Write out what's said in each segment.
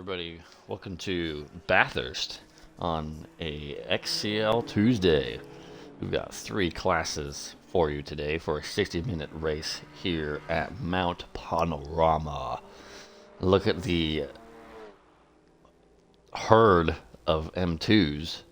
everybody. Welcome to Bathurst on a XCL Tuesday. We've got 3 classes for you today for a 60-minute race here at Mount Panorama. Look at the herd of M2s.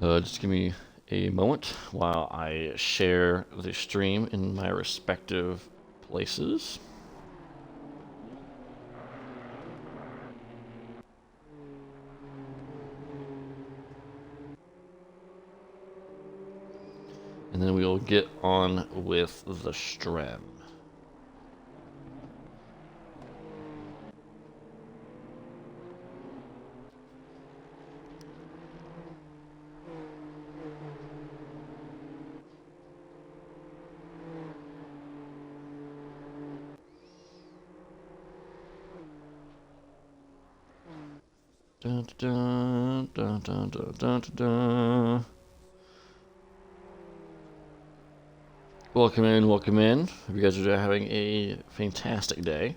Just give me a moment while I share the stream in my respective places. And then we'll get on with the stream. Dun, dun, dun, dun, dun, dun, dun. Welcome in, welcome in. Hope you guys are having a fantastic day.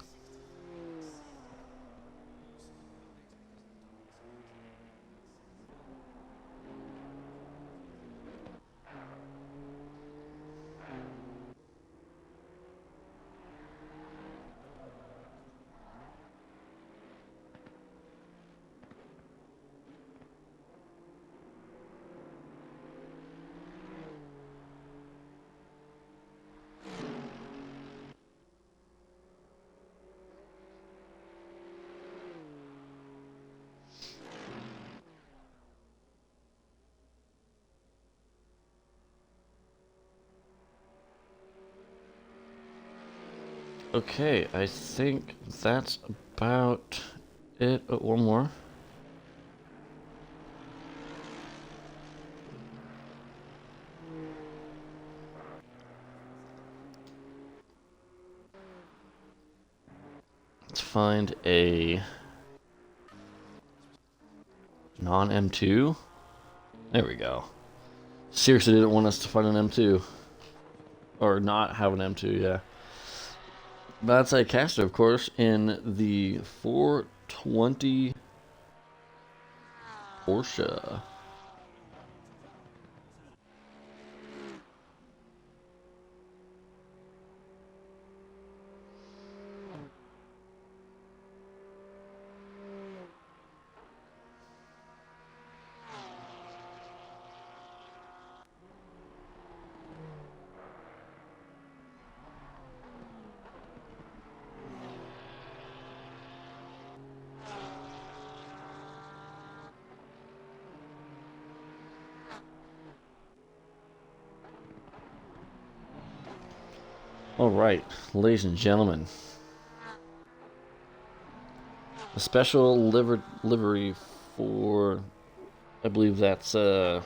Okay, I think that's about it. Oh, one more. Let's find a non-M2. There we go. Seriously didn't want us to find an M2. Or not have an M2, yeah. That's a caster, of course, in the 420 Porsche. Alright, ladies and gentlemen. A special livery for, I believe that's Ninja?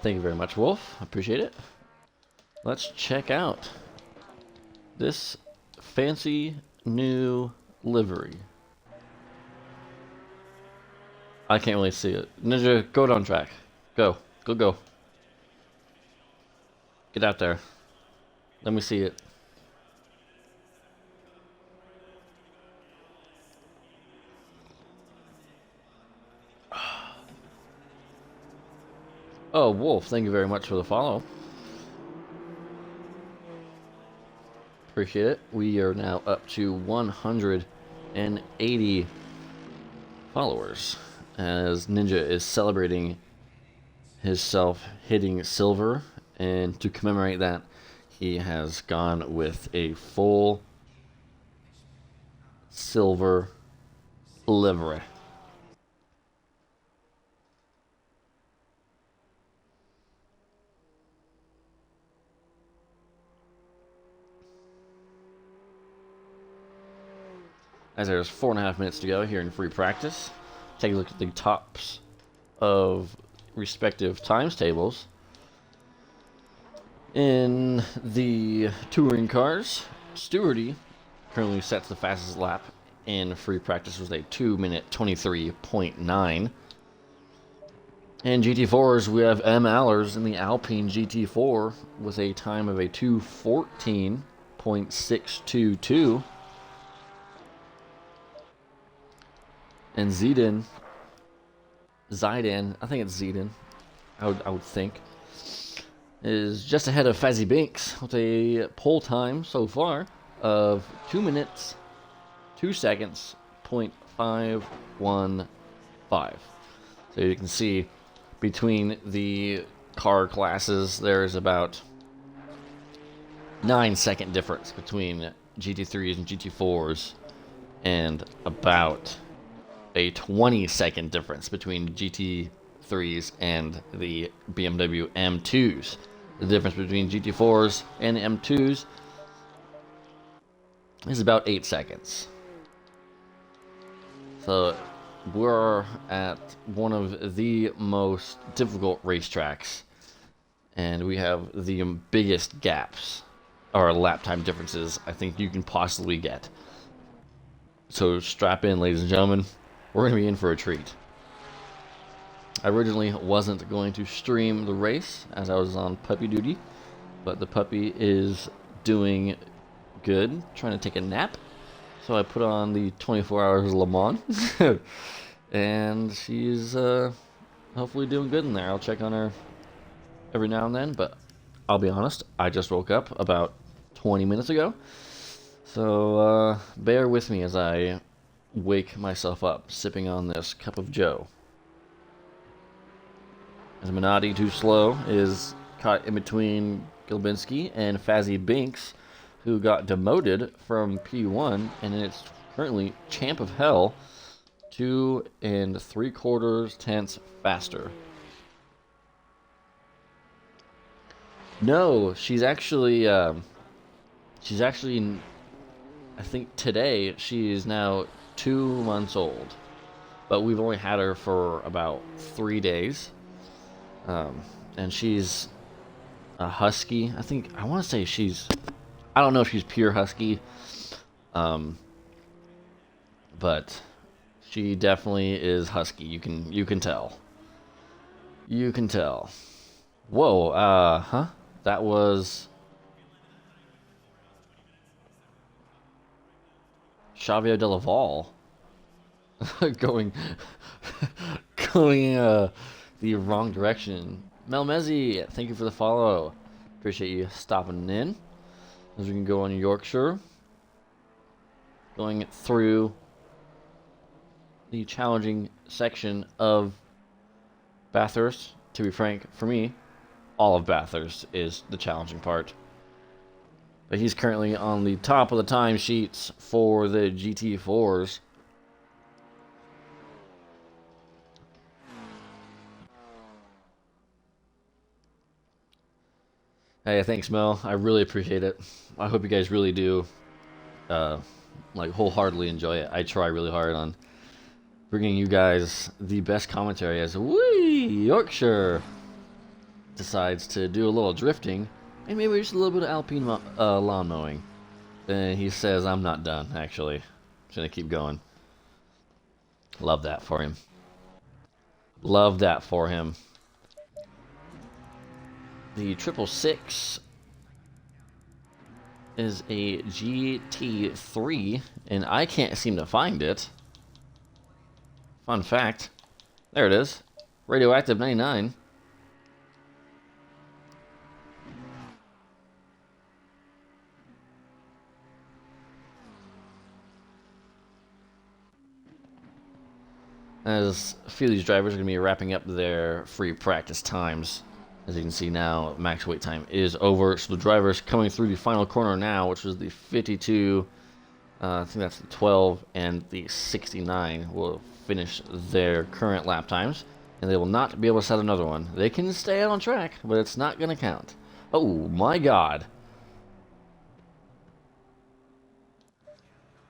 Thank you very much, Wolf. I appreciate it. Let's check out this fancy new livery. I can't really see it. Ninja, go down track. Go. Go, go. Get out there. Let me see it. Oh, Wolf, thank you very much for the follow. Appreciate it. We are now up to 180 followers as Ninja is celebrating himself hitting silver, and to commemorate that, he has gone with a full silver livery. As there's 4.5 minutes to go here in free practice. take a look at the tops of respective times tables. In the touring cars, Stewardy currently sets the fastest lap in free practice with a 2-minute 23.9. In GT4s, we have M. Allers in the Alpine GT4 with a time of a 2:14.622. And Zidane, I think it's Zidane, I would think, is just ahead of Fazzy Binks with a pole time so far of 2 minutes, 2 seconds, .515. So you can see between the car classes, there's about 9-second difference between GT3s and GT4s, and about a 20-second difference between GT3s and the BMW M2s. The difference between GT4s and M2s is about 8 seconds. So we're at one of the most difficult racetracks, and we have the biggest gaps or lap time differences I think you can possibly get. So strap in, ladies and gentlemen. We're going to be in for a treat. I originally wasn't going to stream the race as I was on puppy duty, but the puppy is doing good, trying to take a nap. So I put on the 24 Hours Le Mans, and she's hopefully doing good in there. I'll check on her every now and then, but I'll be honest, I just woke up about 20 minutes ago. So bear with me as I wake myself up, sipping on this cup of joe. As Minotti, too slow, is caught in between Gilbinski and Fazzy Binks, who got demoted from P1 and it's currently champ of hell, 2 3/4 tenths faster. No, she's actually, I think today she is now 2 months old, but we've only had her for about 3 days, and she's a husky. I want to say I don't know if she's pure husky, but she definitely is husky. You can tell. You can tell. Whoa, that was Xavier Delaval going the wrong direction. Melmezi, thank you for the follow. Appreciate you stopping in. As we can go on Yorkshire, going through the challenging section of Bathurst. To be frank, for me, all of Bathurst is the challenging part. But he's currently on the top of the timesheets for the GT4s. Hey, thanks, Mel. I really appreciate it. I hope you guys really do, wholeheartedly enjoy it. I try really hard on bringing you guys the best commentary as Yorkshire decides to do a little drifting and maybe just a little bit of Alpine lawn mowing. Then he says, I'm not done, actually. Just gonna keep going. Love that for him. Love that for him. The 666 is a GT3, and I can't seem to find it. Fun fact. There it is. Radioactive 99. As a few of these drivers are going to be wrapping up their free practice times. As you can see now, max wait time is over. So the drivers coming through the final corner now, which was the 52, I think that's the 12, and the 69 will finish their current lap times. And they will not be able to set another one. They can stay on track, but it's not going to count. Oh my god.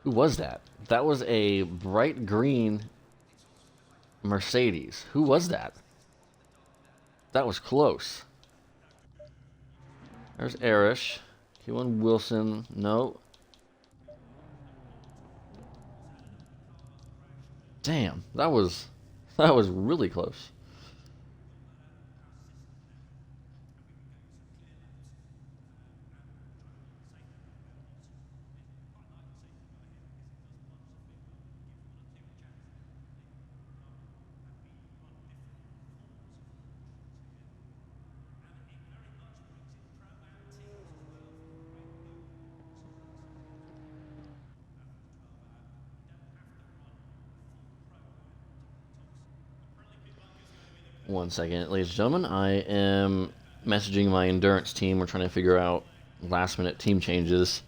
Who was that? That was a bright green Mercedes. Who was that? That was close. There's Arish. Keelan Wilson. No. Damn, that was really close. One second, ladies and gentlemen. I am messaging my endurance team. We're trying to figure out last minute team changes.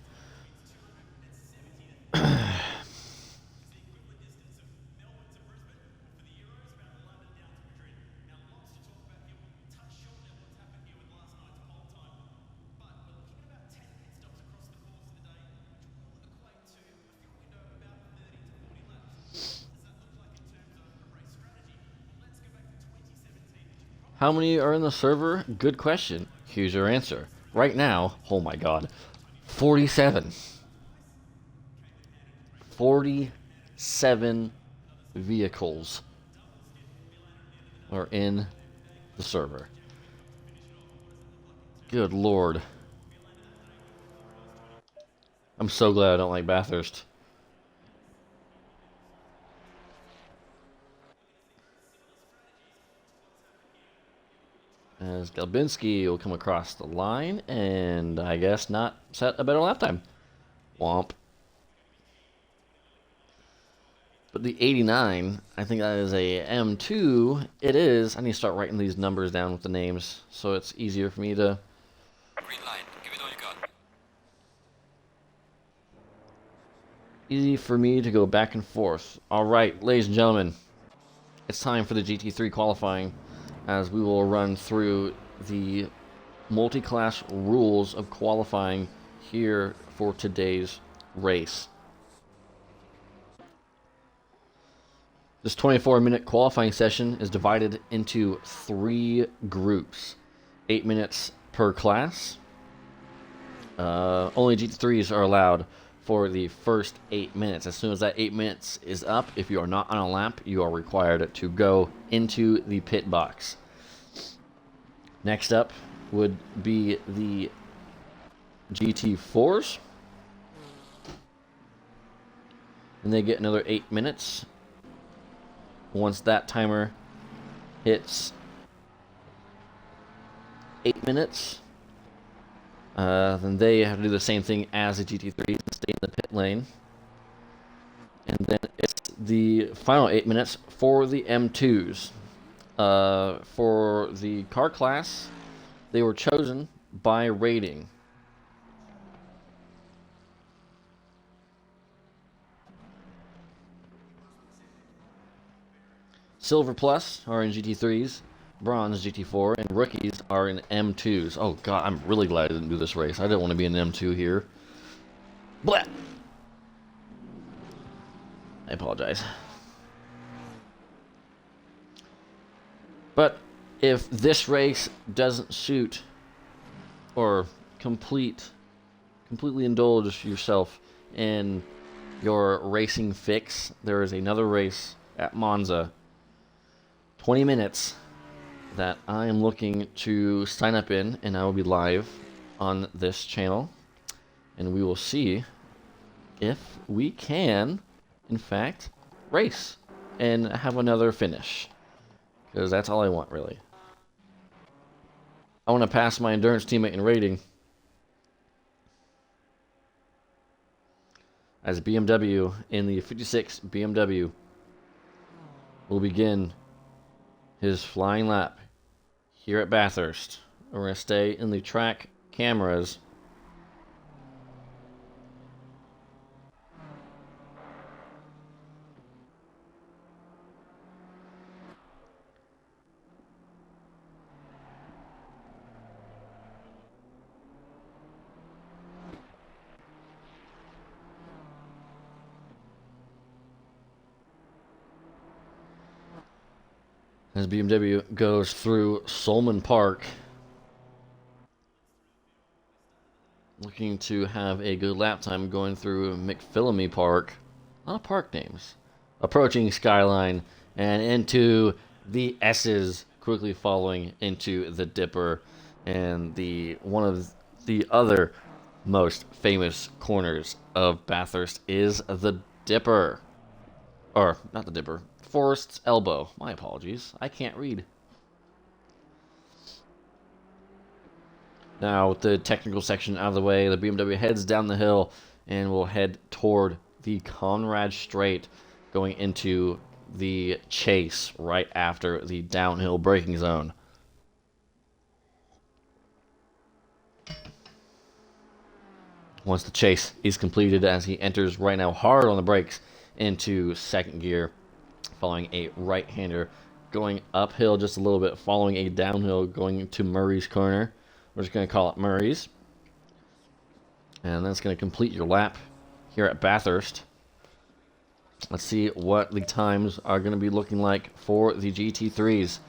How many are in the server? Good question. Here's your answer. Right now, oh my god, 47. 47 vehicles are in the server. Good lord. I'm so glad I don't like Bathurst. As Galbinski will come across the line and I guess not set a better lap time. Womp. But the 89, I think that is a M2. It is. I need to start writing these numbers down with the names so it's easier for me to... Green line. Give it all you got. Easy for me to go back and forth. Alright, ladies and gentlemen. It's time for the GT3 qualifying as we will run through the multi-class rules of qualifying here for today's race. This 24-minute qualifying session is divided into 3 groups. 8 minutes per class. Only GT3s are allowed for the first 8 minutes. As soon as that 8 minutes is up, if you are not on a lap, you are required to go into the pit box. Next up would be the GT4s. And they get another 8 minutes. Once that timer hits 8 minutes, then they have to do the same thing as the GT3s and stay in the pit lane. And then it's the final 8 minutes for the M2s. For the car class, they were chosen by rating. Silver Plus are in GT3s, Bronze GT4, and Rookies are in M2s. Oh god, I'm really glad I didn't do this race. I didn't want to be in M2 here. Blah! I apologize. But if this race doesn't suit or completely indulge yourself in your racing fix, there is another race at Monza, 20 minutes, that I am looking to sign up in, and I will be live on this channel, and we will see if we can, in fact, race and have another finish, because that's all I want, really. I want to pass my endurance teammate in rating, as BMW in the 56 BMW will begin his flying lap here at Bathurst. We're going to stay in the track cameras. as BMW goes through Solman Park, looking to have a good lap time going through McPhillamy Park. A lot of park names. Approaching Skyline and into the S's, quickly following into the Dipper, and the one of the other most famous corners of Bathurst is the Dipper. Or, not the Dipper, Forest's Elbow. My apologies. I can't read. Now, with the technical section out of the way, the BMW heads down the hill and will head toward the Conrad Straight, going into the chase right after the downhill braking zone. Once the chase is completed, as he enters right now hard on the brakes into second gear, following a right-hander, going uphill just a little bit, following a downhill, going to Murray's Corner. We're just going to call it Murray's. And that's going to complete your lap here at Bathurst. Let's see what the times are going to be looking like for the GT3s.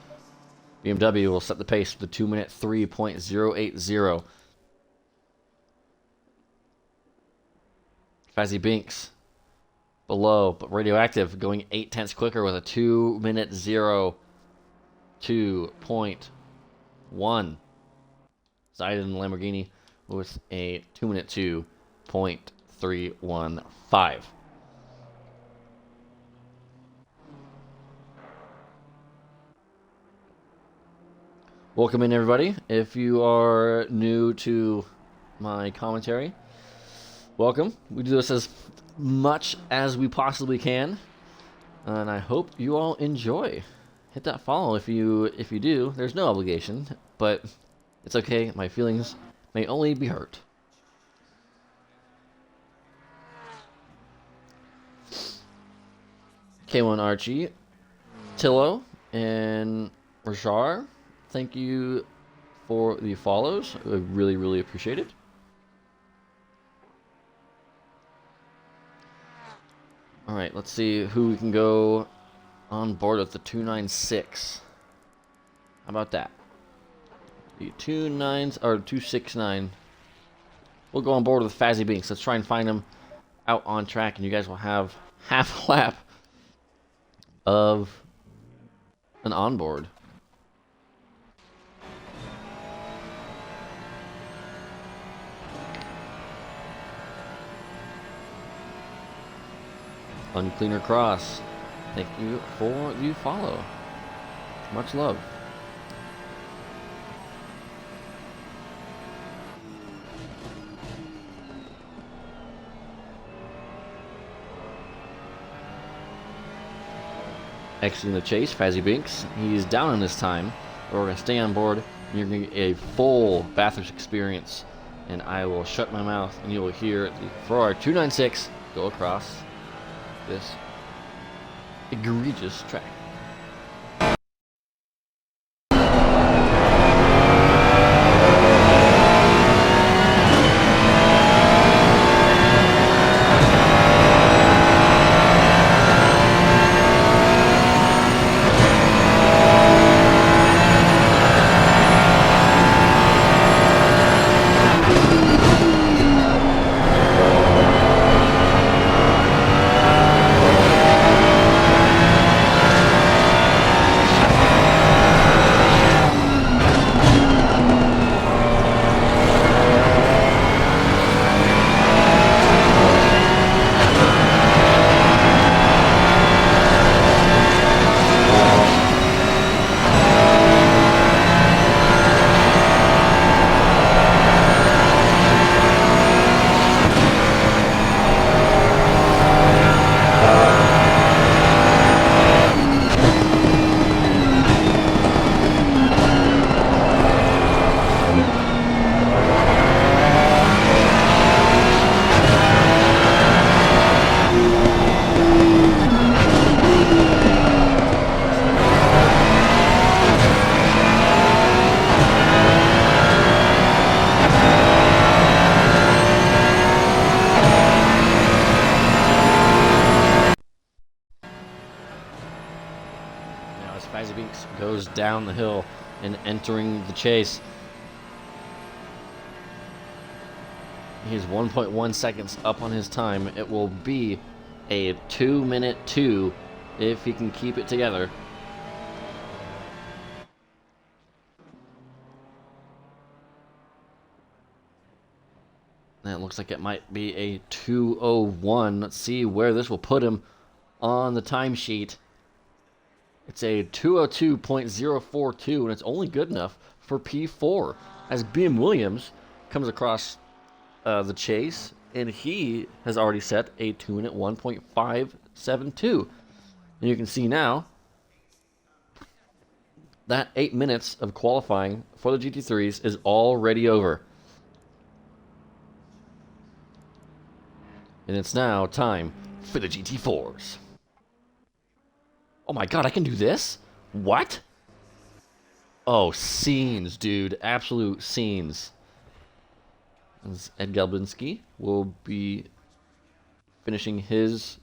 BMW will set the pace with the 2-minute 3.080. Fazzy Binks below, but Radioactive going 0.8 quicker with a 2-minute 2.1. Zidane Lamborghini with a 2-minute 2.315. Welcome in, everybody. If you are new to my commentary, welcome. We do this as much as we possibly can, and I hope you all enjoy. Hit that follow if you do. There's no obligation, but it's okay. My feelings may only be hurt. K1 Archie, Tillo, and Rashar, thank you for the follows. I really, really appreciate it. Alright, let's see who we can go on board with the 296. How about that? The 29s or 269. We'll go on board with Fazzy Binks. Let's try and find him out on track, and you guys will have half a lap of an onboard. Uncleaner Cross, thank you for the follow. Much love. Exiting the chase, Fazzy Binks. He's down in this time. We're going to stay on board. You're going to get a full Bathurst experience. And I will shut my mouth, and you will hear the Ferrari 296 go across this egregious track. goes down the hill and entering the chase. He's 1.1 seconds up on his time. It will be a 2-minute 2 if he can keep it together. And it looks like it might be a 2:01. Let's see where this will put him on the timesheet. It's a 2:02.042, and it's only good enough for P4 as BM Williams comes across the chase, and he has already set a 2-minute 1.572. And you can see now that 8 minutes of qualifying for the GT3s is already over. And it's now time for the GT4s. Oh my god, I can do this? What? Oh, scenes, dude. Absolute scenes. As Ed Galbinski will be finishing his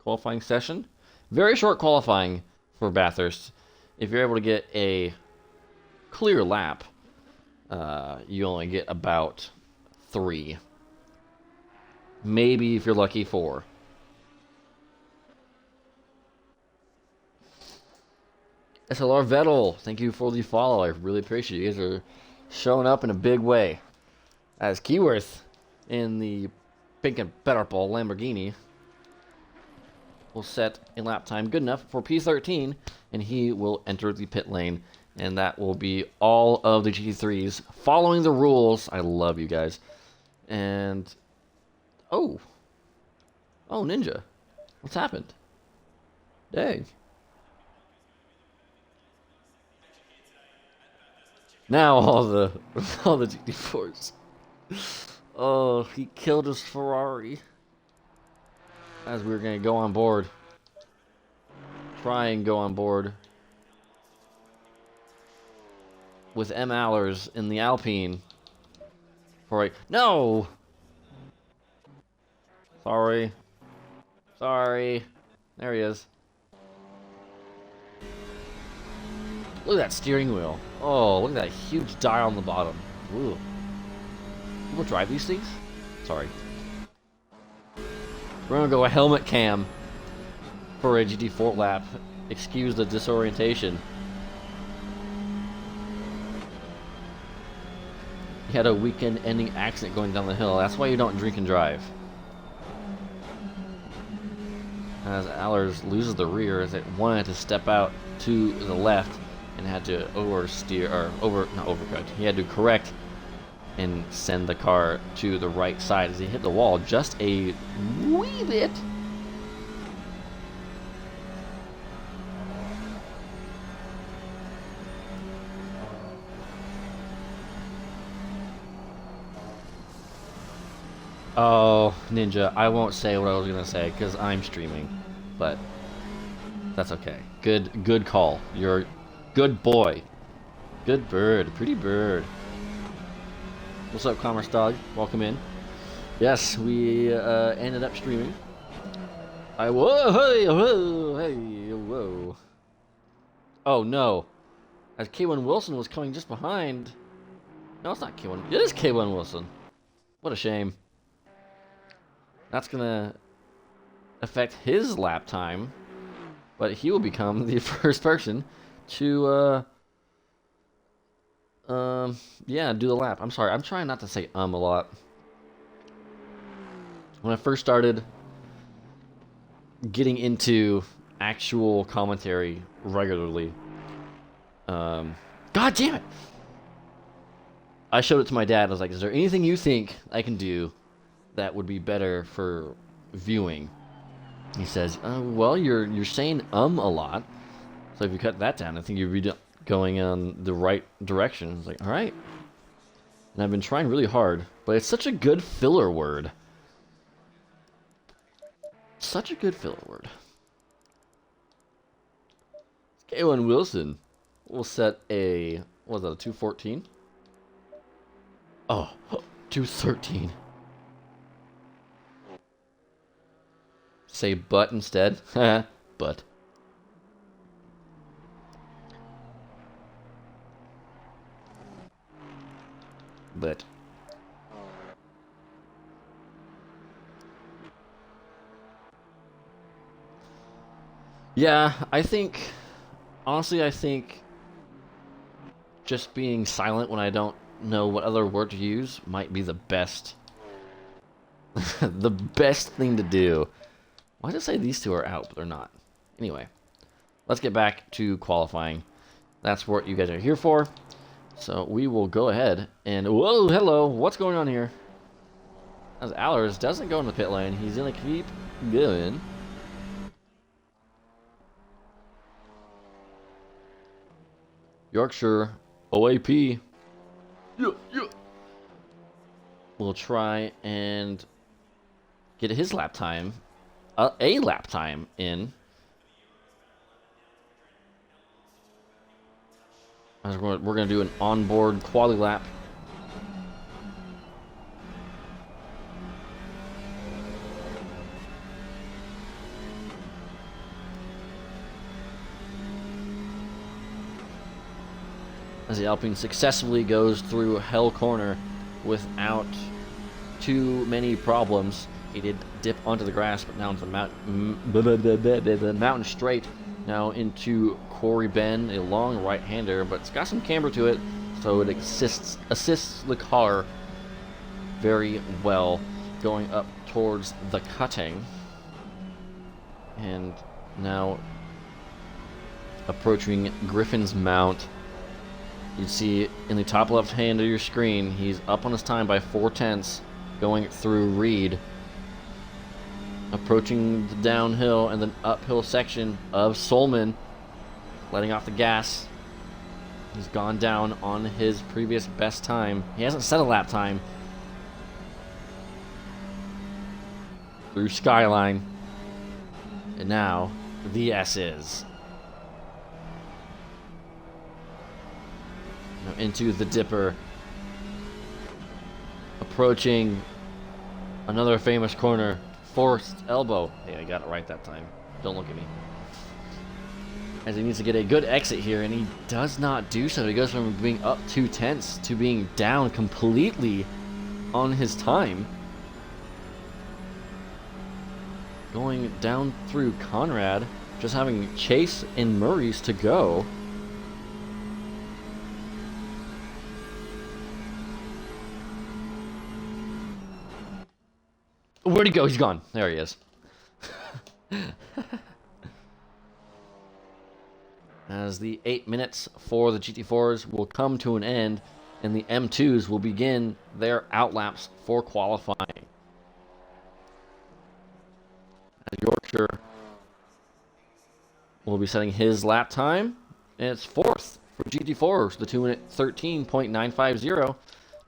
qualifying session. Very short qualifying for Bathurst. If you're able to get a clear lap, you only get about 3. Maybe if you're lucky, 4. SLR Vettel, thank you for the follow. I really appreciate it. You guys are showing up in a big way. As Keyworth in the pink and purple Lamborghini will set a lap time good enough for P13, and he will enter the pit lane. And that will be all of the GT3s following the rules. I love you guys. And oh, Ninja, what's happened? Dang. Now all the GT4s. Oh, he killed his Ferrari. As we were gonna go on board. Try and go on board with M. Allers in the Alpine. No! Sorry. There he is. Look at that steering wheel. Oh, look at that huge dial on the bottom. Ooh. People drive these things? Sorry. We're gonna go a helmet cam for a GT4 lap. Excuse the disorientation. He had a weekend-ending accident going down the hill. That's why you don't drink and drive. As Allers loses the rear, as it wanted to step out to the left and had to not overcut. He had to correct and send the car to the right side as he hit the wall just a wee bit. Oh, Ninja, I won't say what I was gonna say because I'm streaming, but that's okay. Good call. You're good boy. Good bird. Pretty bird. What's up, Commerce Dog? Welcome in. Yes, we ended up streaming. Whoa. Oh no. As K1 Wilson was coming just behind. No, it's not K1. It is K1 Wilson. What a shame. That's gonna affect his lap time, but he will become the first person to do the lap. I'm sorry, I'm trying not to say a lot. When I first started getting into actual commentary regularly, god damn it, I showed it to my dad. I was like, is there anything you think I can do that would be better for viewing? He says, well, you're saying a lot, so if you cut that down, I think you'd be going in the right direction. I was like, all right. And I've been trying really hard, but it's such a good filler word. Such a good filler word. K1 Wilson will set a, what was that, a 214? Oh, 213. Say but instead. But. But yeah, honestly, I think just being silent when I don't know what other word to use might be the best, the best thing to do. Why did I say these two are out, but they're not? Anyway, let's get back to qualifying. That's what you guys are here for. So we will go ahead and... Whoa, hello. What's going on here? As Allers doesn't go in the pit lane. He's going to keep going. Yorkshire, OAP. Yeah, yeah. We'll try and get his lap time. A lap time in. We're going to do an onboard quali lap. As the Alpine successfully goes through Hell Corner without too many problems. He did dip onto the grass, but now into the mountain straight. Now into Corey Ben, a long right-hander, but it's got some camber to it, so it assists the car very well going up towards the cutting. And now approaching Griffin's Mount. You see in the top left hand of your screen, he's up on his time by 4/10, going through Reed. Approaching the downhill and then uphill section of Solman, letting off the gas. He's gone down on his previous best time. He hasn't set a lap time. Through Skyline. And now, the S's. Now into the Dipper. Approaching another famous corner. Forced elbow. Hey, I got it right that time. Don't look at me. As he needs to get a good exit here, and he does not do so. He goes from being up 2/10 to being down completely on his time. Going down through Conrad, just having Chase and Murray's to go. Where'd he go? He's gone. There he is. As the 8 minutes for the GT4s will come to an end, and the M2s will begin their outlaps for qualifying. As Yorkshire will be setting his lap time, and it's fourth for GT4s, the 2-minute 13.950.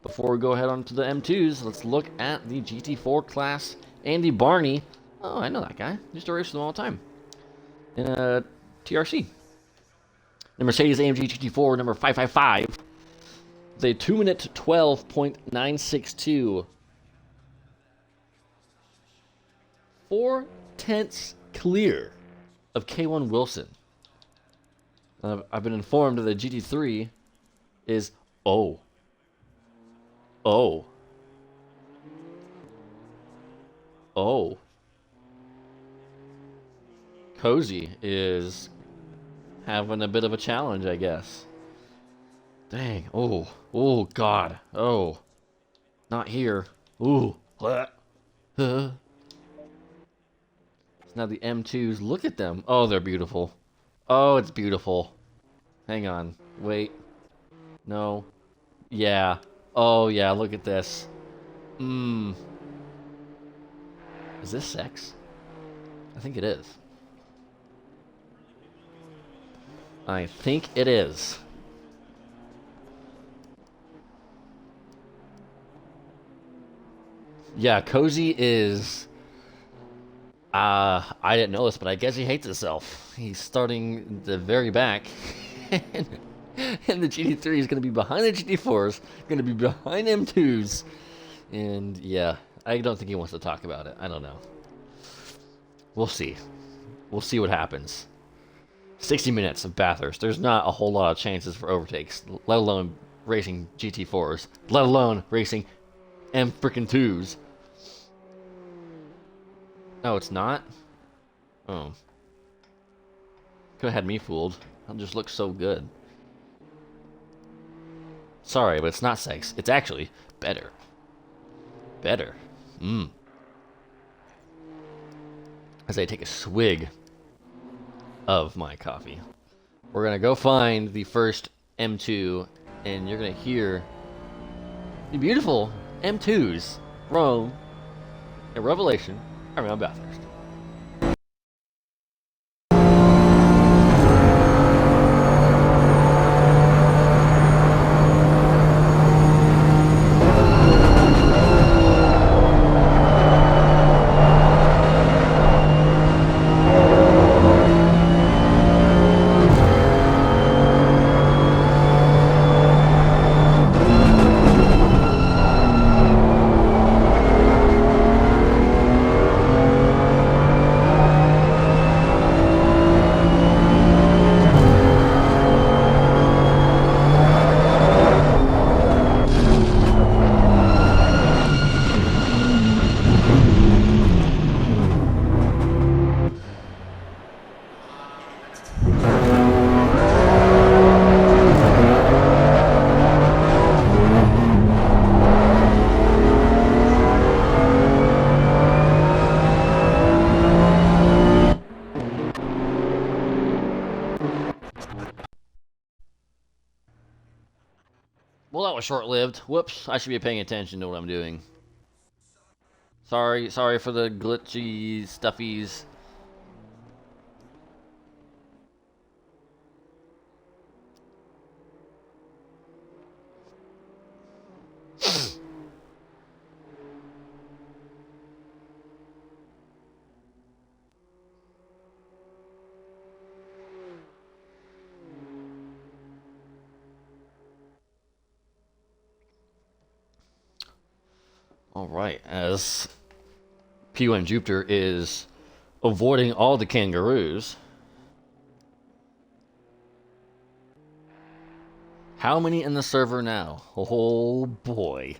Before we go ahead on to the M2s, let's look at the GT4 class. Andy Barney. Oh, I know that guy. I used to race with him all the time. In a TRC. The Mercedes-AMG GT4 number 555. With a 2-minute 12.962. 4/10 clear of K1 Wilson. I've been informed that the GT3 is... Oh. Cozy is having a bit of a challenge, I guess. Dang. Oh, God. Oh. Not here. Ooh. It's now the M2s. Look at them. Oh, they're beautiful. Oh, it's beautiful. Hang on. Wait. No. Yeah. Oh, yeah, look at this. Is this sex? I think it is. I think it is. Yeah, Cozy is... I didn't know this, but I guess he hates himself. He's starting the very back. And the GT3 is going to be behind the GT4s, going to be behind M2s. And yeah, I don't think he wants to talk about it. I don't know. We'll see. We'll see what happens. 60 minutes of Bathurst. There's not a whole lot of chances for overtakes, let alone racing GT4s, let alone racing M freaking 2s. No, it's not? Oh. Could have had me fooled. It just looks so good. Sorry, but it's not sex. It's actually better. Better. Mmm. As I take a swig of my coffee. We're gonna go find the first M2, and you're gonna hear the beautiful M2s roam a revelation around Bathurst. Well, that was short-lived. Whoops, I should be paying attention to what I'm doing. Sorry for the glitchy stuffies. Alright, as P1 Jupiter is avoiding all the kangaroos. How many in the server now? Oh boy.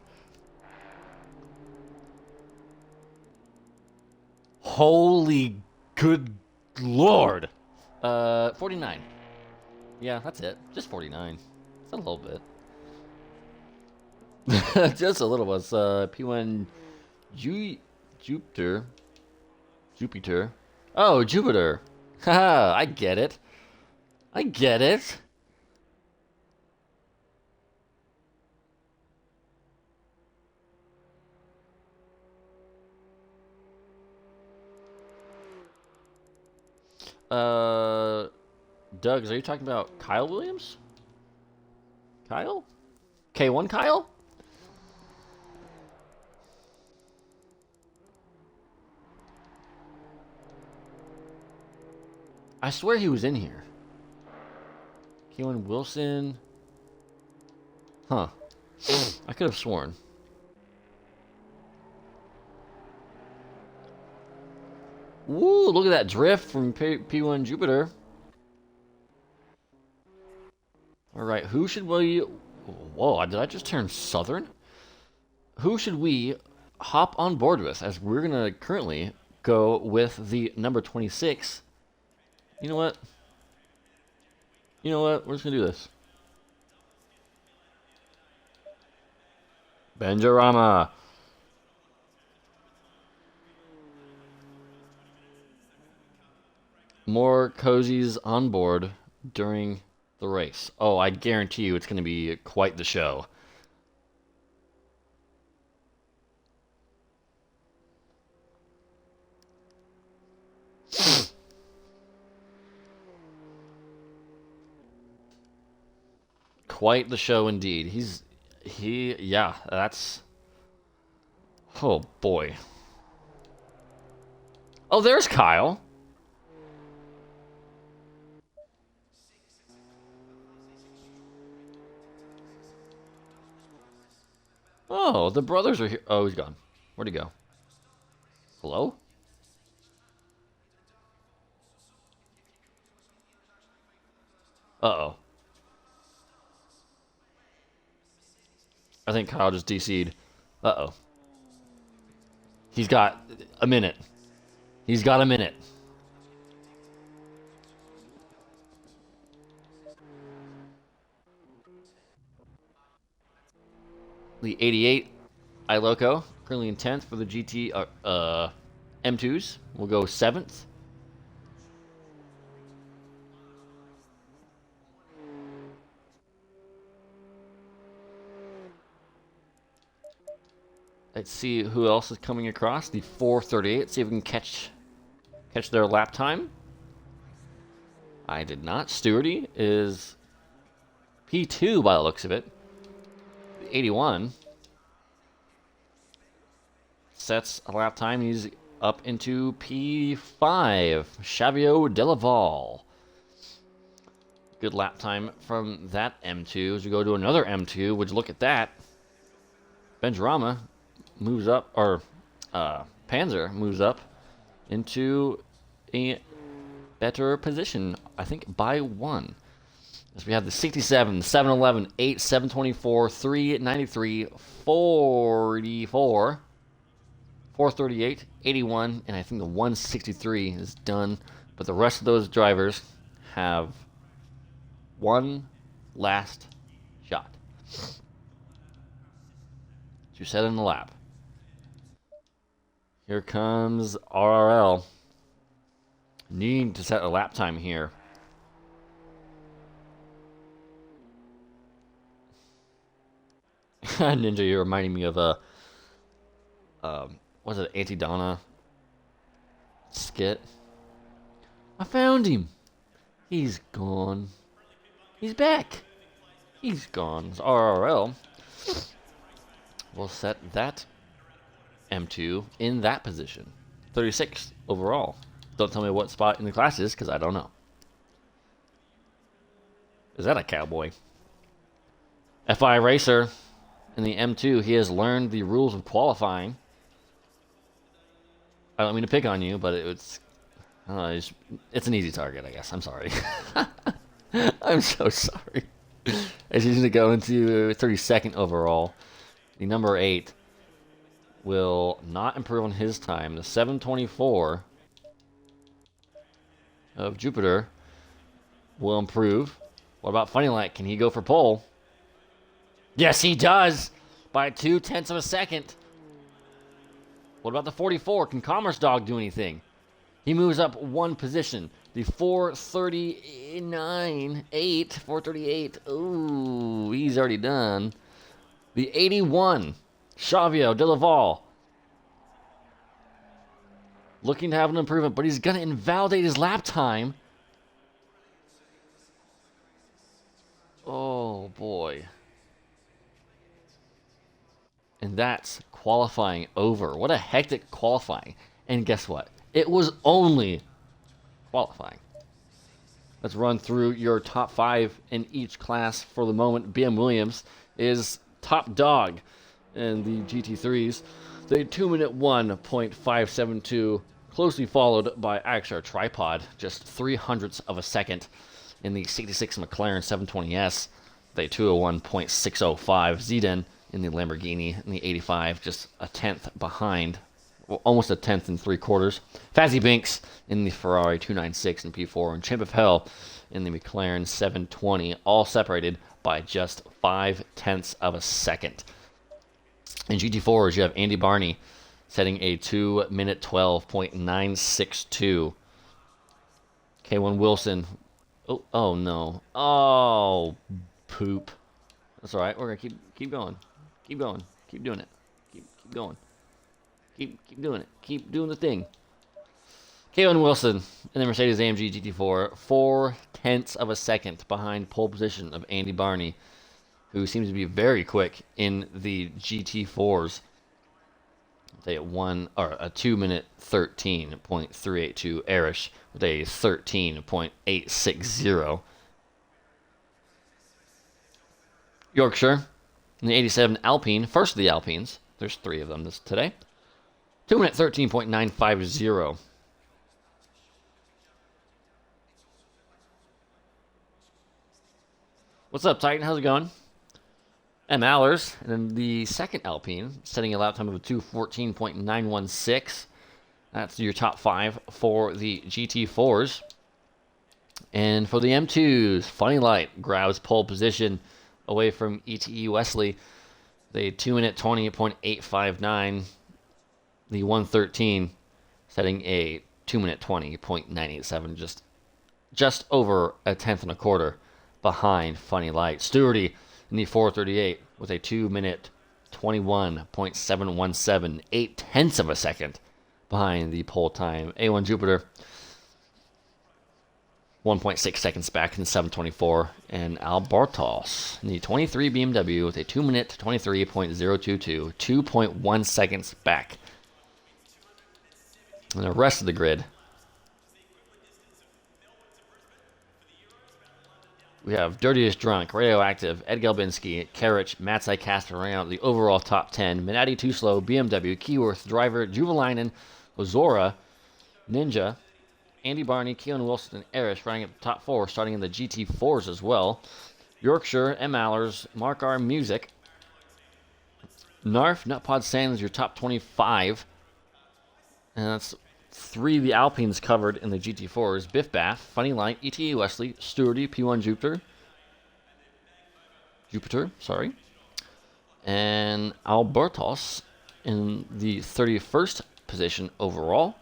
Holy good lord. 49. Yeah, that's it. Just 49. It's a little bit. Just a little bit. It's P1 Jupiter. Jupiter. Oh, Jupiter. Haha, I get it. I get it. Doug, are you talking about Kyle Williams? Kyle? K1 Kyle? I swear he was in here. Keelan Wilson. Huh. I could have sworn. Woo, look at that drift from P1 Jupiter. Alright, who should we... Whoa, did I just turn southern? Who should we hop on board with, as we're going to currently go with the number 26. You know what? You know what? We're just going to do this. Benjarama. More cozies on board during the race. Oh, I guarantee you it's going to be quite the show. Quite the show indeed. Yeah, that's... Oh, boy. Oh, there's Kyle. Oh, the brothers are here. Oh, he's gone. Where'd he go? Hello? Uh-oh. I think Kyle just DC'd. Uh-oh. He's got a minute. He's got a minute. The 88 iLoco, currently in 10th for the GT M2s. We'll go 7th. Let's see who else is coming across. The 438. See if we can catch their lap time. I did not. Stewardy is P2 by the looks of it. The 81 sets a lap time. He's up into P5. Xavier Delaval. Good lap time from that M2. As we go to another M2, would you look at that? Benjarama moves up, or Panzer moves up into a better position, I think, by 1. As we have the 67, 711, 8, 724, 393, 44, 438, 81, and I think the 163 is done. But the rest of those drivers have one last shot to set in the lap. Here comes RRL. Need to set a lap time here. Ninja, you're reminding me of was it Anti-Donna skit? I found him. He's gone. He's back. He's gone. It's RRL. We'll set that M2 in that position. 36 overall. Don't tell me what spot in the class is, because I don't know. Is that a cowboy? FI Racer in the M2. He has learned the rules of qualifying. I don't mean to pick on you, but it's an easy target, I guess. I'm sorry. I'm so sorry. As he's going to go into 32nd overall. The number 8 will not improve on his time. The 724 of Jupiter will improve. What about Funny Light? Can he go for pole? Yes, he does! By 0.2 of a second. What about the 44? Can Commerce Dog do anything? He moves up 1 position. The 438. Ooh, he's already done. The 81, Xavier Delaval. Looking to have an improvement, but he's going to invalidate his lap time. Oh, boy. And that's qualifying over. What a hectic qualifying. And guess what? It was only qualifying. Let's run through your top 5 in each class for the moment. BM Williams is top dog in the GT3s. They 2-minute 1.572, closely followed by Axar Tripod, just 0.03 of a second in the 66 McLaren 720S. They 201.605. Zidane in the Lamborghini in the 85, just a 10th behind, well, almost a 10th and 3/4. Fazzy Binks in the Ferrari 296 and P4, and Champ of Hell in the McLaren 720, all separated by just 0.5 of a second. In GT4s, you have Andy Barney setting a 2-minute 12.962. K1 Wilson. Oh no. Oh, poop. That's all right. We're gonna keep going. Keep going. Keep doing it. Keep going. Keep doing it. Keep doing the thing. K1 Wilson in the Mercedes AMG GT4, 0.4 of a second behind pole position of Andy Barney, who seems to be very quick in the GT4s. They at a 2-minute 13.382. Erish with a 13.860. Yorkshire in the 87 Alpine, first of the Alpines. There's 3 of them today. 2-minute 13.950. What's up, Titan? How's it going? M. Allers, and then the second Alpine, setting a lap time of a 2:14.916. That's your top 5 for the GT4s. And for the M2s, Funny Light grabs pole position away from ETE Wesley. They 2-minute 20.859. The 113 setting a 2-minute 20.987, just over a tenth and a quarter behind Funny Light. Stewardy in the 438 with a 2-minute 21.717, 8/10 of a second behind the pole time. A1 Jupiter 1.6 seconds back in 724, and Albertos in the 23 BMW with a 2-minute 23.022, 2.1 seconds back. And the rest of the grid, we have Dirtiest Drunk, Radioactive, Ed Galbinski, Karich, Matsai Casper round out the overall top 10. Minati Too Slow, BMW, Keyworth, Driver, Juvalainen, Ozora, Ninja, Andy Barney, Keelan Wilson, and Erish running at the top 4, starting in the GT4s as well. Yorkshire, M. Allers, Mark R. Music, Narf, Nutpod Sands, your top 25. And that's 3 of the Alpines covered in the GT4s. Biff Baff, Funny Light, ETE Wesley, Stewardy, P1 Jupiter, and Albertos in the 31st position overall.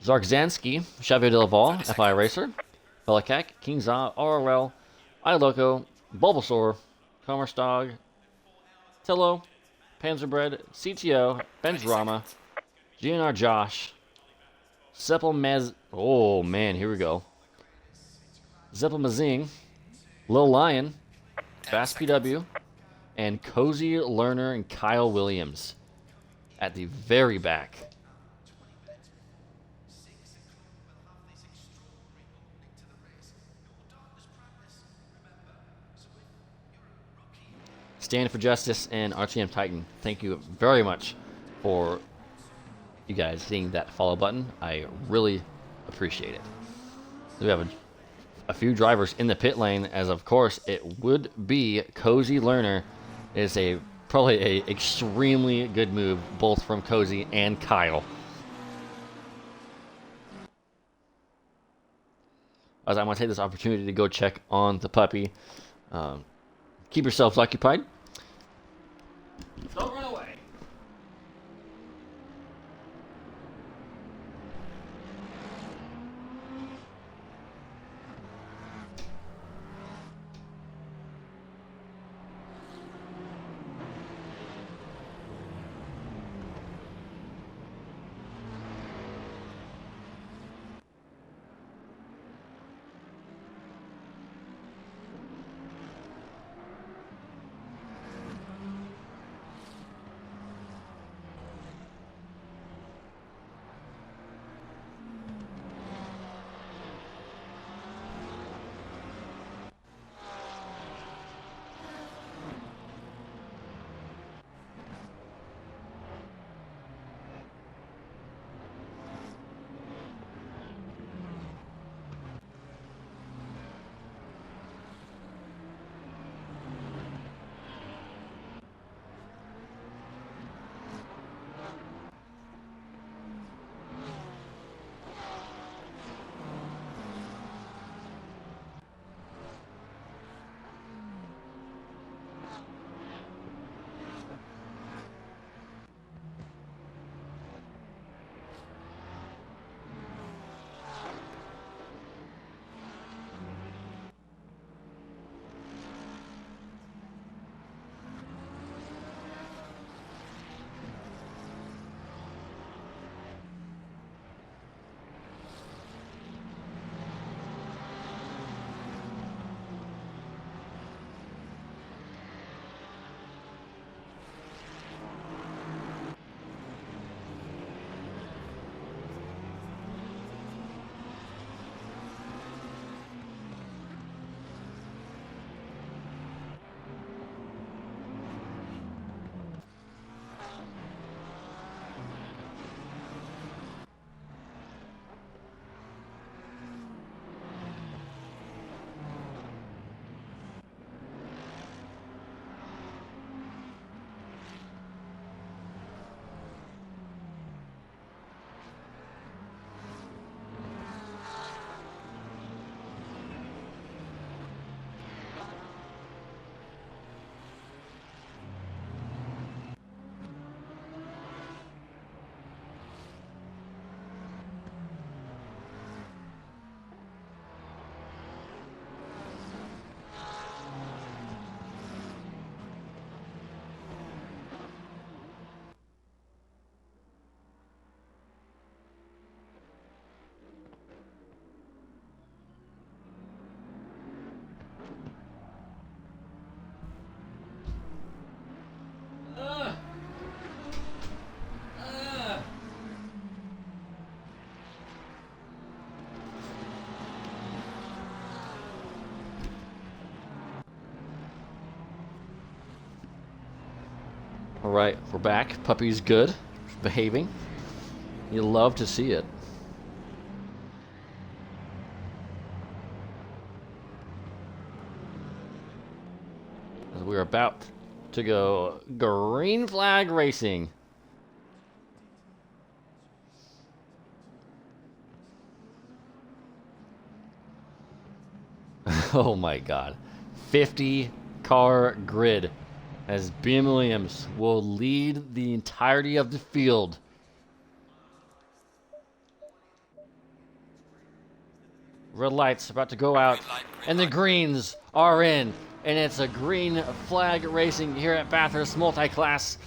Zarkzanski, Xavier Delaval, FI Racer, Belikak, Kingza, RRL, iLoco, Bulbasaur, Comerstog, Tillo, Panzerbread, CTO, Benzrama, GNR Josh, Zeppelmaz. Oh man, here we go. Zeppelmazing, Lil Lion, Bass PW, and Cozy Lerner and Kyle Williams at the very back. Stand for Justice and RTM Titan, thank you very much for you guys hitting that follow button. I really appreciate it. We have a few drivers in the pit lane, as of course it would be Cozy Lerner. Is probably a extremely good move, both from Cozy and Kyle. As I'm going to take this opportunity to go check on the puppy. Keep yourselves occupied. Don't run away. All right, we're back. Puppy's good, behaving. You love to see it. As we're about to go green flag racing. Oh my god. 50 car grid as BM Williams will lead the entirety of the field. Red lights about to go out, and the greens are in, and it's a green flag racing here at Bathurst Multiclass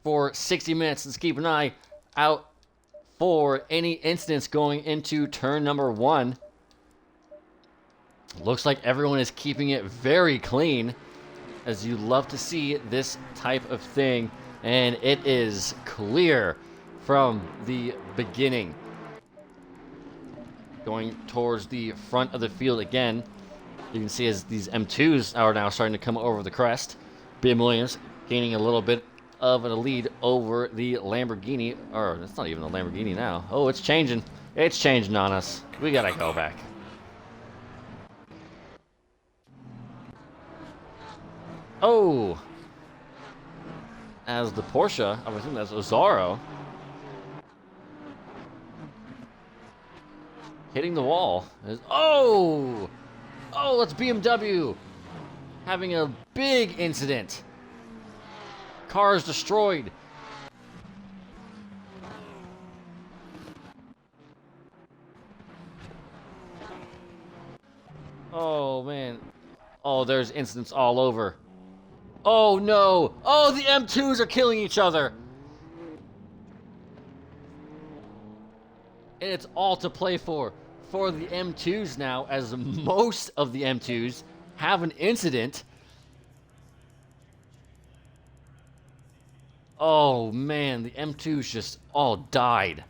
for 60 minutes. Let's keep an eye out for any incidents going into turn number 1. Looks like everyone is keeping it very clean, as you love to see this type of thing, and it is clear from the beginning. Going towards the front of the field again, you can see as these M2s are now starting to come over the crest. BM Williams gaining a little bit of a lead over the Lamborghini, or it's not even a Lamborghini now. Oh, it's changing. It's changing on us. We gotta go back. Oh! As the Porsche, I think that's Ozaro, hitting the wall. Oh! Oh, it's BMW having a big incident. Cars destroyed. Oh, man. Oh, there's incidents all over. Oh, no. Oh, the M2s are killing each other. And it's all to play for the M2s now, as most of the M2s have an incident. Oh, man, the M2s just all died.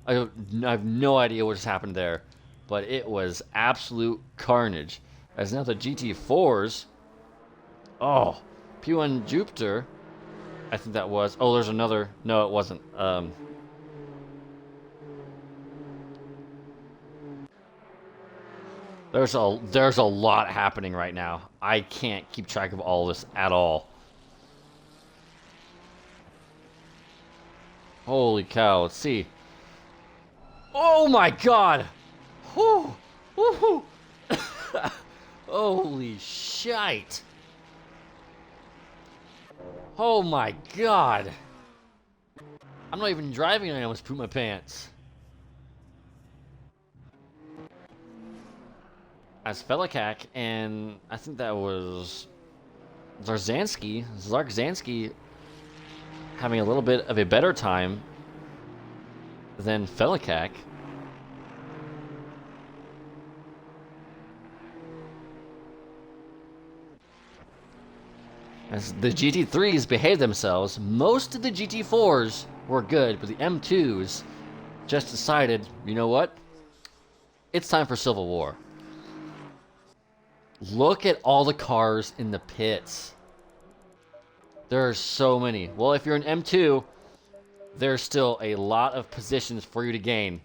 I have no idea what just happened there, but it was absolute carnage. As now the GT4s, oh, P1 Jupiter, I think that was. Oh, there's another. No, it wasn't. There's a lot happening right now. I can't keep track of all this at all. Holy cow! Let's see. Oh my god! Whoo! Woohoo! Holy shite! Oh my god! I'm not even driving and I almost pooped my pants. As Felikak and I think that was Zarzanski having a little bit of a better time than Felikak. As the GT3s behaved themselves, most of the GT4s were good, but the M2s just decided, you know what? It's time for Civil War. Look at all the cars in the pits. There are so many. Well, if you're an M2, there's still a lot of positions for you to gain.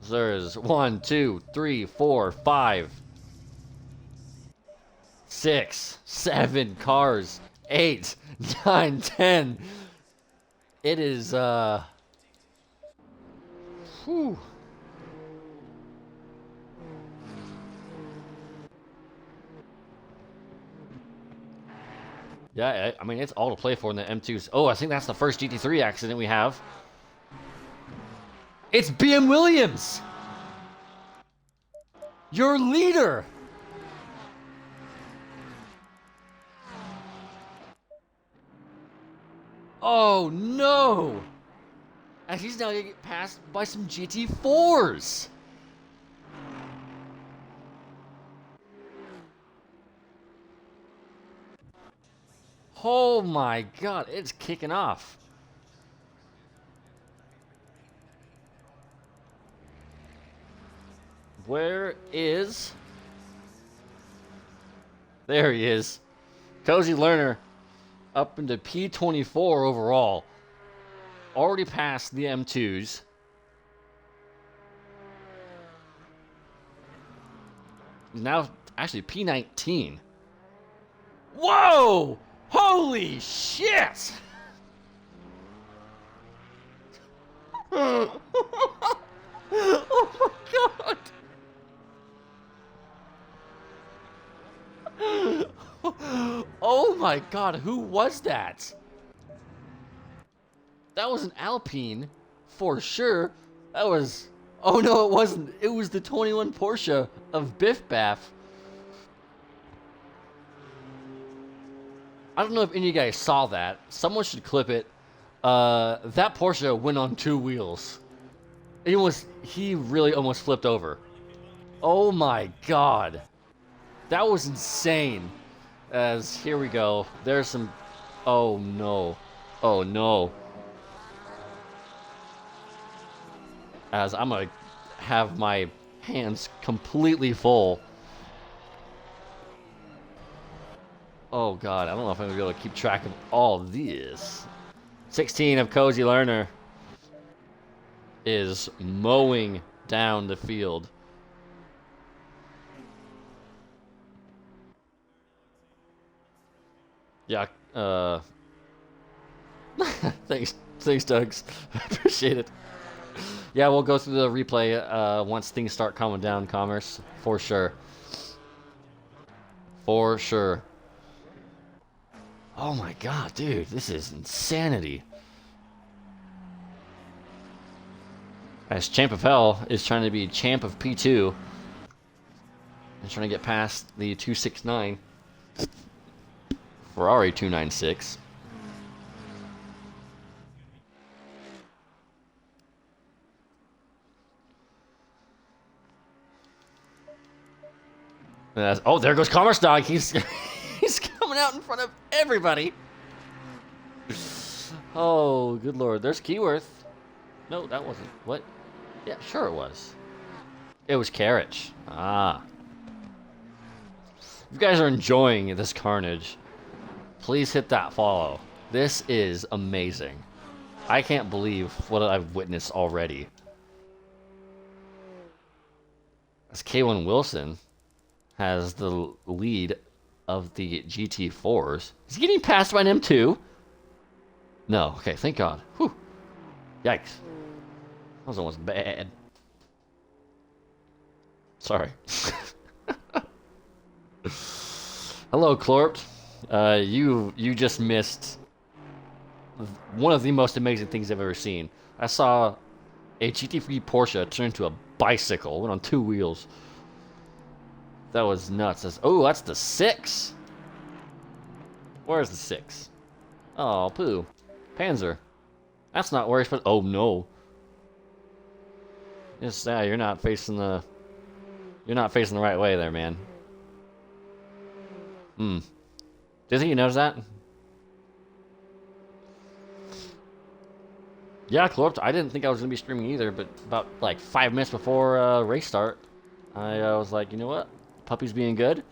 So there's 1, 2, 3, 4, 5, 6, 7 cars, 8, 9, 10. It is, whew. Yeah, I mean, it's all to play for in the M2s. Oh, I think that's the first GT3 accident we have. It's BM Williams! Your leader! Oh, no! And he's now going to get passed by some GT4s! Oh my god, it's kicking off. Where is... There he is. Cozy Learner up into P24 overall. Already past the M2s. Now, actually, P19. Whoa! Holy shit! Oh my god! Oh my god, who was that? That was an Alpine, for sure. That was... Oh no, it wasn't. It was the 21 Porsche of Biff Baff. I don't know if any of you guys saw that. Someone should clip it. That Porsche went on 2 wheels. He really almost flipped over. Oh my god. That was insane. As, here we go. There's some... Oh no. Oh no. As I'm gonna have my hands completely full. Oh god, I don't know if I'm gonna be able to keep track of all this. 16 of Cozy Lerner is mowing down the field. Yeah, thanks, Doug's. I appreciate it. Yeah, we'll go through the replay once things start calming down, Commerce, for sure. For sure. Oh my god, dude, this is insanity. As Champ of Hell is trying to be Champ of P2. And trying to get past the 269. Ferrari 296. Oh, there goes Commerce Dog. He's coming out in front of everybody. Oh, good lord. There's Keyworth. No, that wasn't. What? Yeah, sure it was. It was Carriage. Ah. If you guys are enjoying this carnage, please hit that follow. This is amazing. I can't believe what I've witnessed already. As K1 Wilson has the lead of the GT4s. Is he getting passed by an M2? No. Okay, thank God. Whew. Yikes. That was almost bad. Sorry. Hello, Clort. You just missed one of the most amazing things I've ever seen. I saw a GT3 Porsche turn into a bicycle. Went on 2 wheels. That was nuts. Oh, that's the 6. Where's the 6? Oh, poo. Panzer. That's not where he's supposed. Oh no. Yes, yeah, you're not facing the. You're not facing the right way there, man. Did you notice that? Yeah, Clorp, I didn't think I was gonna be streaming either, but about like 5 minutes before race start, I was like, you know what? Puppy's being good.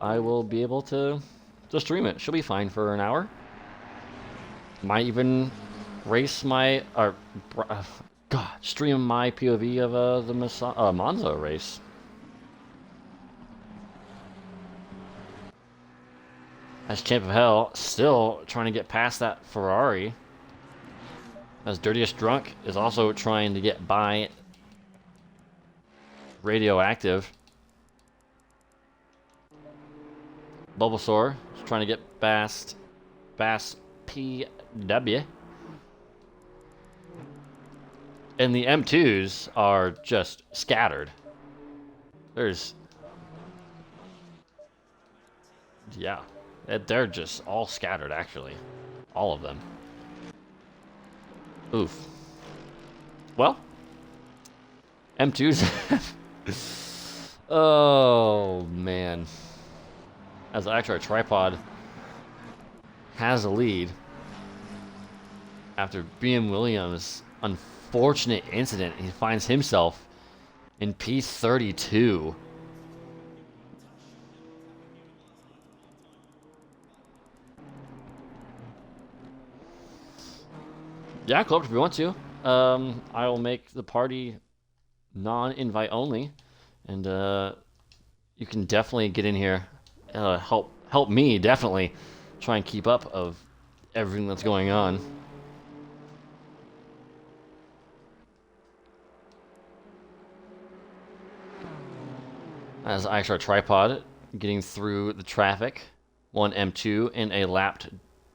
I will be able to stream it. She'll be fine for an hour. Might even race my stream my POV of the Monza race. As Champ of Hell still trying to get past that Ferrari. As Dirtiest Drunk is also trying to get by Radioactive. Bulbasaur is trying to get past PW. And the M2s are just scattered. Yeah, they're just all scattered, actually. All of them. Oof. Well, M2s. Oh, man. As actually our tripod has a lead after BM Williams' unfortunate incident. He finds himself in P32. Yeah, club if you want to. I will make the party non-invite only, and you can definitely get in here. Help me definitely try and keep up of everything that's going on. As I start tripod, getting through the traffic, one M2 in a lapped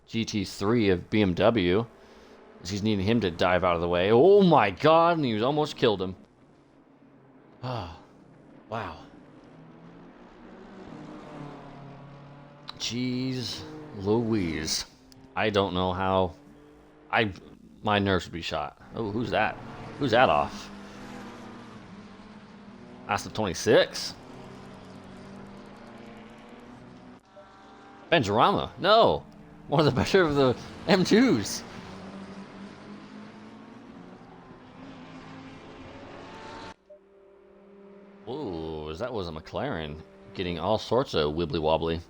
GT3 of BMW. As he's needing him to dive out of the way. Oh my god, and he almost killed him. Ah, wow. Jeez Louise. I don't know how. My nerves would be shot. Oh, who's that? Who's that off? That's the 26. Benjarama. No. One of the better of the M2s. Whoa, that was a McLaren. Getting all sorts of wibbly wobbly.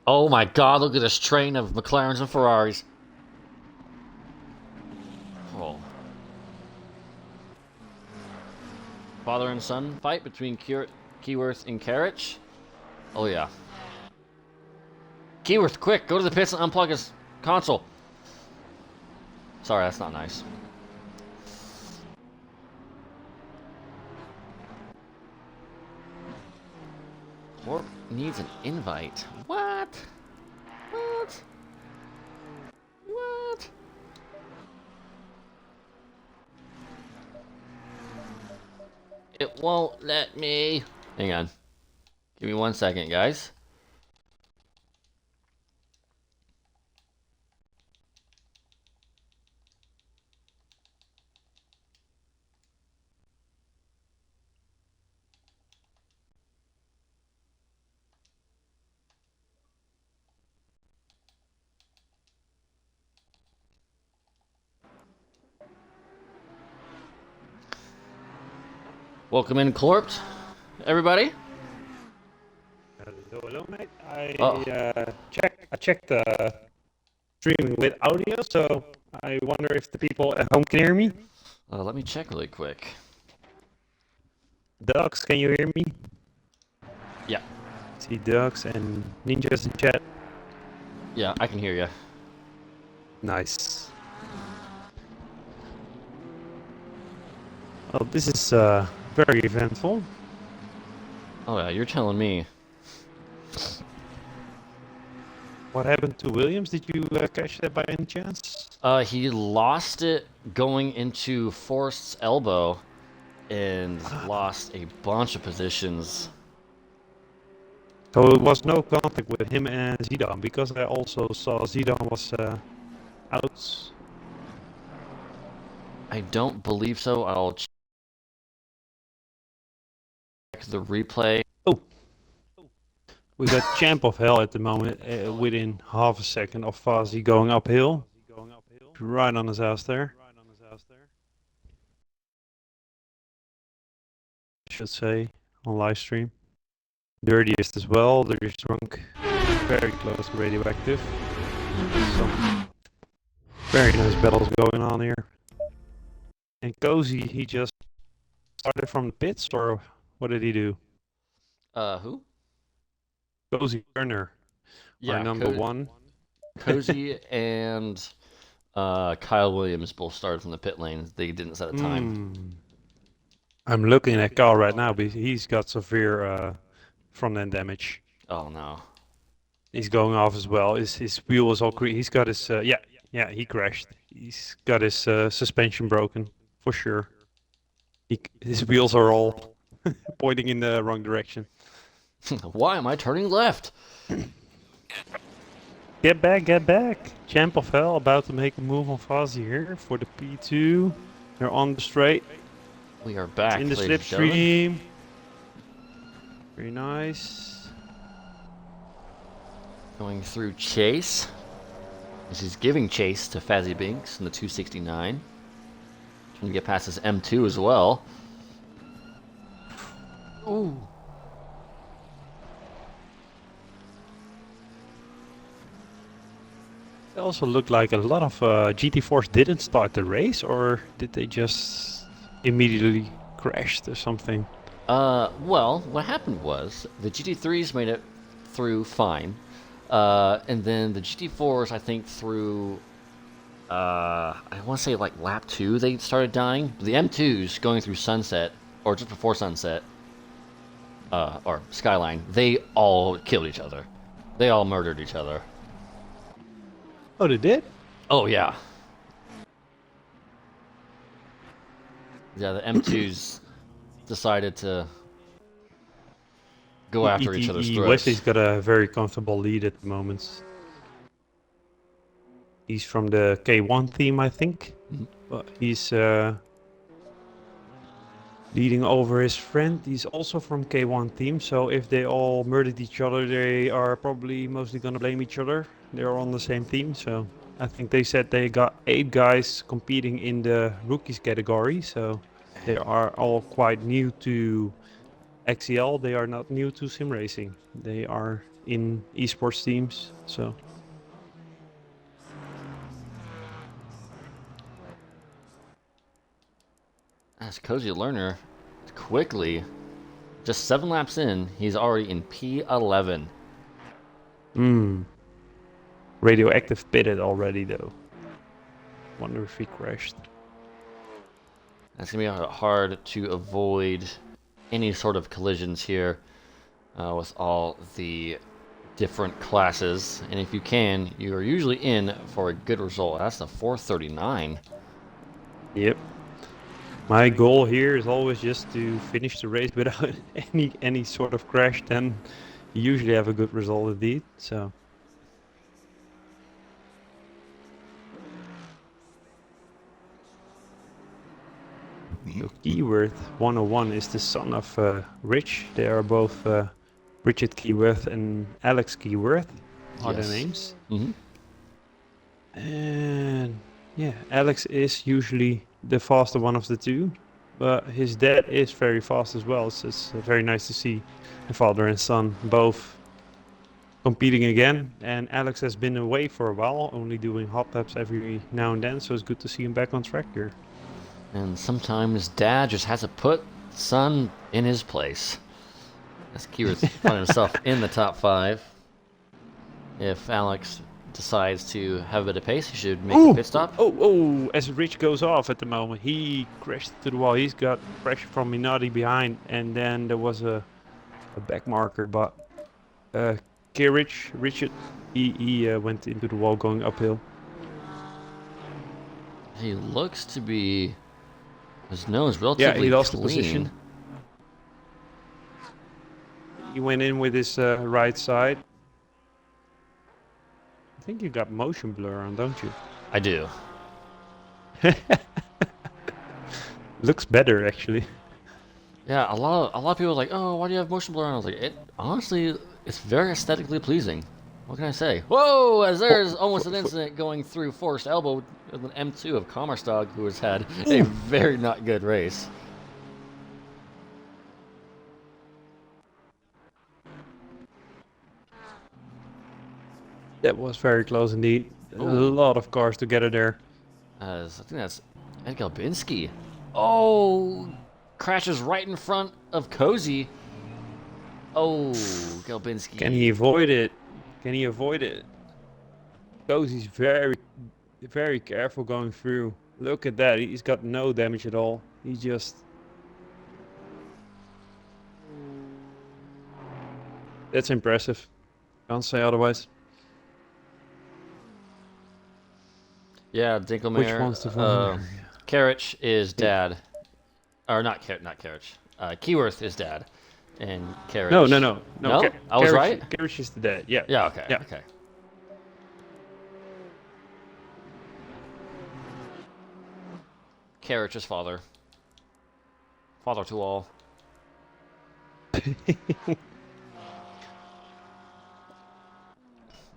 Oh my god, look at this train of McLarens and Ferraris. Oh. Father and son fight between Keyworth and Carriage. Oh yeah. Keyworth, quick, go to the pits and unplug his console. Sorry, that's not nice. Corp needs an invite. What? What? What? It won't let me. Hang on. Give me 1 second, guys. Welcome in, Corped. Everybody. Hello, mate. I Oh. checked the streaming with audio, so I wonder if the people at home can hear me. Let me check really quick. Ducks, can you hear me? Yeah. See Ducks and Ninjas in chat. Yeah, I can hear you. Nice. Well, this is very eventful. Oh yeah, you're telling me. What happened to Williams? Did you catch that by any chance? He lost it going into Forrest's elbow and lost a bunch of positions. So it was no contact with him and Zidane, because I also saw Zidane was out. I don't believe so. I'll check the replay. Oh, we got Champ of Hell at the moment within half a second of Fuzzy going uphill. Right on his ass there. Should say on live stream. Dirtiest as well. Dirtiest drunk. Very close to radioactive. Some very nice battles going on here. And Cozy, he just started from the pits, or what did he do? Who? Cozy Turner, Yeah, our number one. Cozy and Kyle Williams both started from the pit lane. They didn't set a time. I'm looking at Carl right now, but he's got severe front end damage. Oh no. He's going off as well. His wheel is all he's got his he crashed. He's got his suspension broken for sure. His wheels are all pointing in the wrong direction. Why am I turning left? Get back, get back. Champ of Hell about to make a move on Fuzzy here for the P2. They're on the straight. We are back In the slipstream. Very nice. Going through Chase. As he's giving chase to Fazzy Binks in the 269. And get past this M2 as well. Ooh. It also looked like a lot of GT4s didn't start the race, or did they just immediately crashed or something? Well, what happened was the GT3s made it through fine. And then the GT4s, I think, through, I want to say like lap 2, they started dying. The M2s going through sunset, or just before sunset, or skyline, they all killed each other. They all murdered each other. Oh, they did? Oh, yeah. Yeah, the M2s decided to go after each other's throats. Wesley's got a very comfortable lead at the moment. He's from the K1 team, I think. But he's leading over his friend. He's also from K1 team, so if they all murdered each other, they are probably mostly gonna blame each other. They're on the same team, so I think they said they got 8 guys competing in the rookies category, so they are all quite new to XCL. They are not new to sim racing. They are in esports teams, so. As Cozy Learner, quickly, just 7 laps in, he's already in P11. Radioactive pitted already, though. Wonder if he crashed. That's going to be hard to avoid any sort of collisions here with all the different classes. And if you can, you are usually in for a good result. That's the 439. Yep. My goal here is always just to finish the race without any sort of crash. Then you usually have a good result indeed. So. So Keyworth 101 is the son of Rich. They are both Richard Keyworth and Alex Keyworth are their names. And yeah, Alex is usually the faster one of the two, but his dad is very fast as well. So it's very nice to see the father and son both competing again. And Alex has been away for a while, only doing hot laps every now and then. So it's good to see him back on track here. And sometimes dad just has to put son in his place. As Keyworth finds himself in the top 5. If Alex decides to have a bit of pace, he should make a pit stop. As Rich goes off at the moment, he crashed to the wall. He's got pressure from Minardi behind, and then there was a back marker, but Richard, he went into the wall going uphill. He looks to be, his nose relatively yeah, he lost clean. the position. He went in with his right side. I think you got motion blur on, don't you? I do. Looks better, actually. Yeah, a lot of people are like, oh, why do you have motion blur on? I was like, it honestly, it's very aesthetically pleasing. What can I say? Whoa, as there's almost an incident going through Forced Elbow with an M2 of Commerstog, who has had a very not good race. That was very close indeed. A lot of cars together there. I think that's Ed Galbinski. Oh, crashes right in front of Cozy. Oh, Galbinski. Can he avoid it? Can he avoid it? Cozy's very, very careful going through. Look at that. He's got no damage at all. He just... That's impressive. Can't say otherwise. Yeah, Dinkelmeyer. Which one's the father? Karich is dad. Or not Karich. Keyworth is dad. And Karich... No. No? I was right? Karich is the dad, yeah. Yeah, okay. Yeah. Okay. Karich's father. Father to all.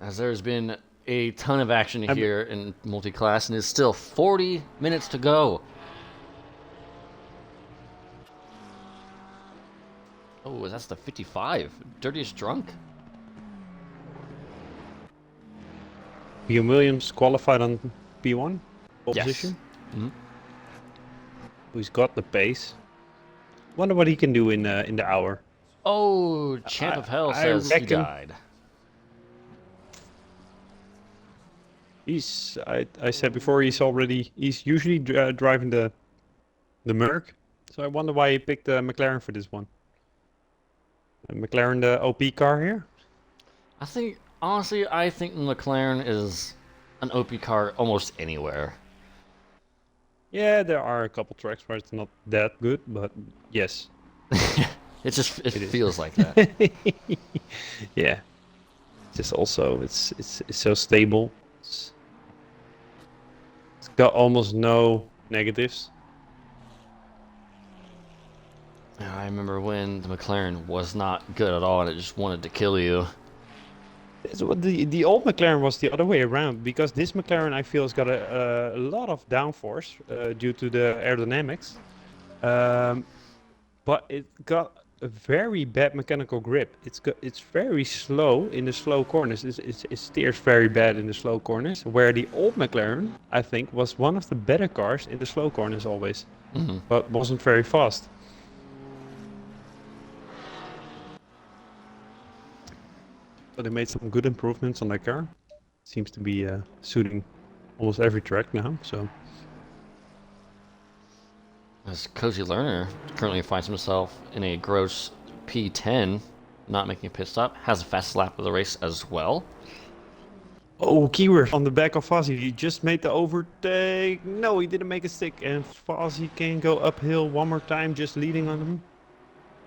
As there's been a ton of action here in Multiclass, and there's still 40 minutes to go. Ooh, that's the 55. Dirtiest drunk. Ian Williams qualified on P1 pole Yes. position. Mhm. He's got the pace. Wonder what he can do in the hour. Oh, Champ of Hell I says he reckon died. I said before he's usually driving the Merc. So I wonder why he picked the McLaren for this one. McLaren, the OP car here. Honestly, I think the McLaren is an OP car almost anywhere. Yeah, there are a couple tracks where it's not that good, but yes, It it is. feels like that. Yeah, just also it's so stable. It's got almost no negatives. I remember when the McLaren was not good at all and it just wanted to kill you. The old McLaren was the other way around because this McLaren I feel has got a lot of downforce due to the aerodynamics, but it got a very bad mechanical grip. It's very slow in the slow corners. It steers very bad in the slow corners. Where the old McLaren I think was one of the better cars in the slow corners always, Hmm. but wasn't very fast. So they made some good improvements on that car. Seems to be suiting almost every track now. So As Cozy Lerner currently finds himself in a gross P10, not making a pit stop, has the fastest lap of the race as well. oh, Kiewer on the back of Fozzie. He just made the overtake. No, he didn't make a stick, and Fozzie can go uphill one more time, just leading on him.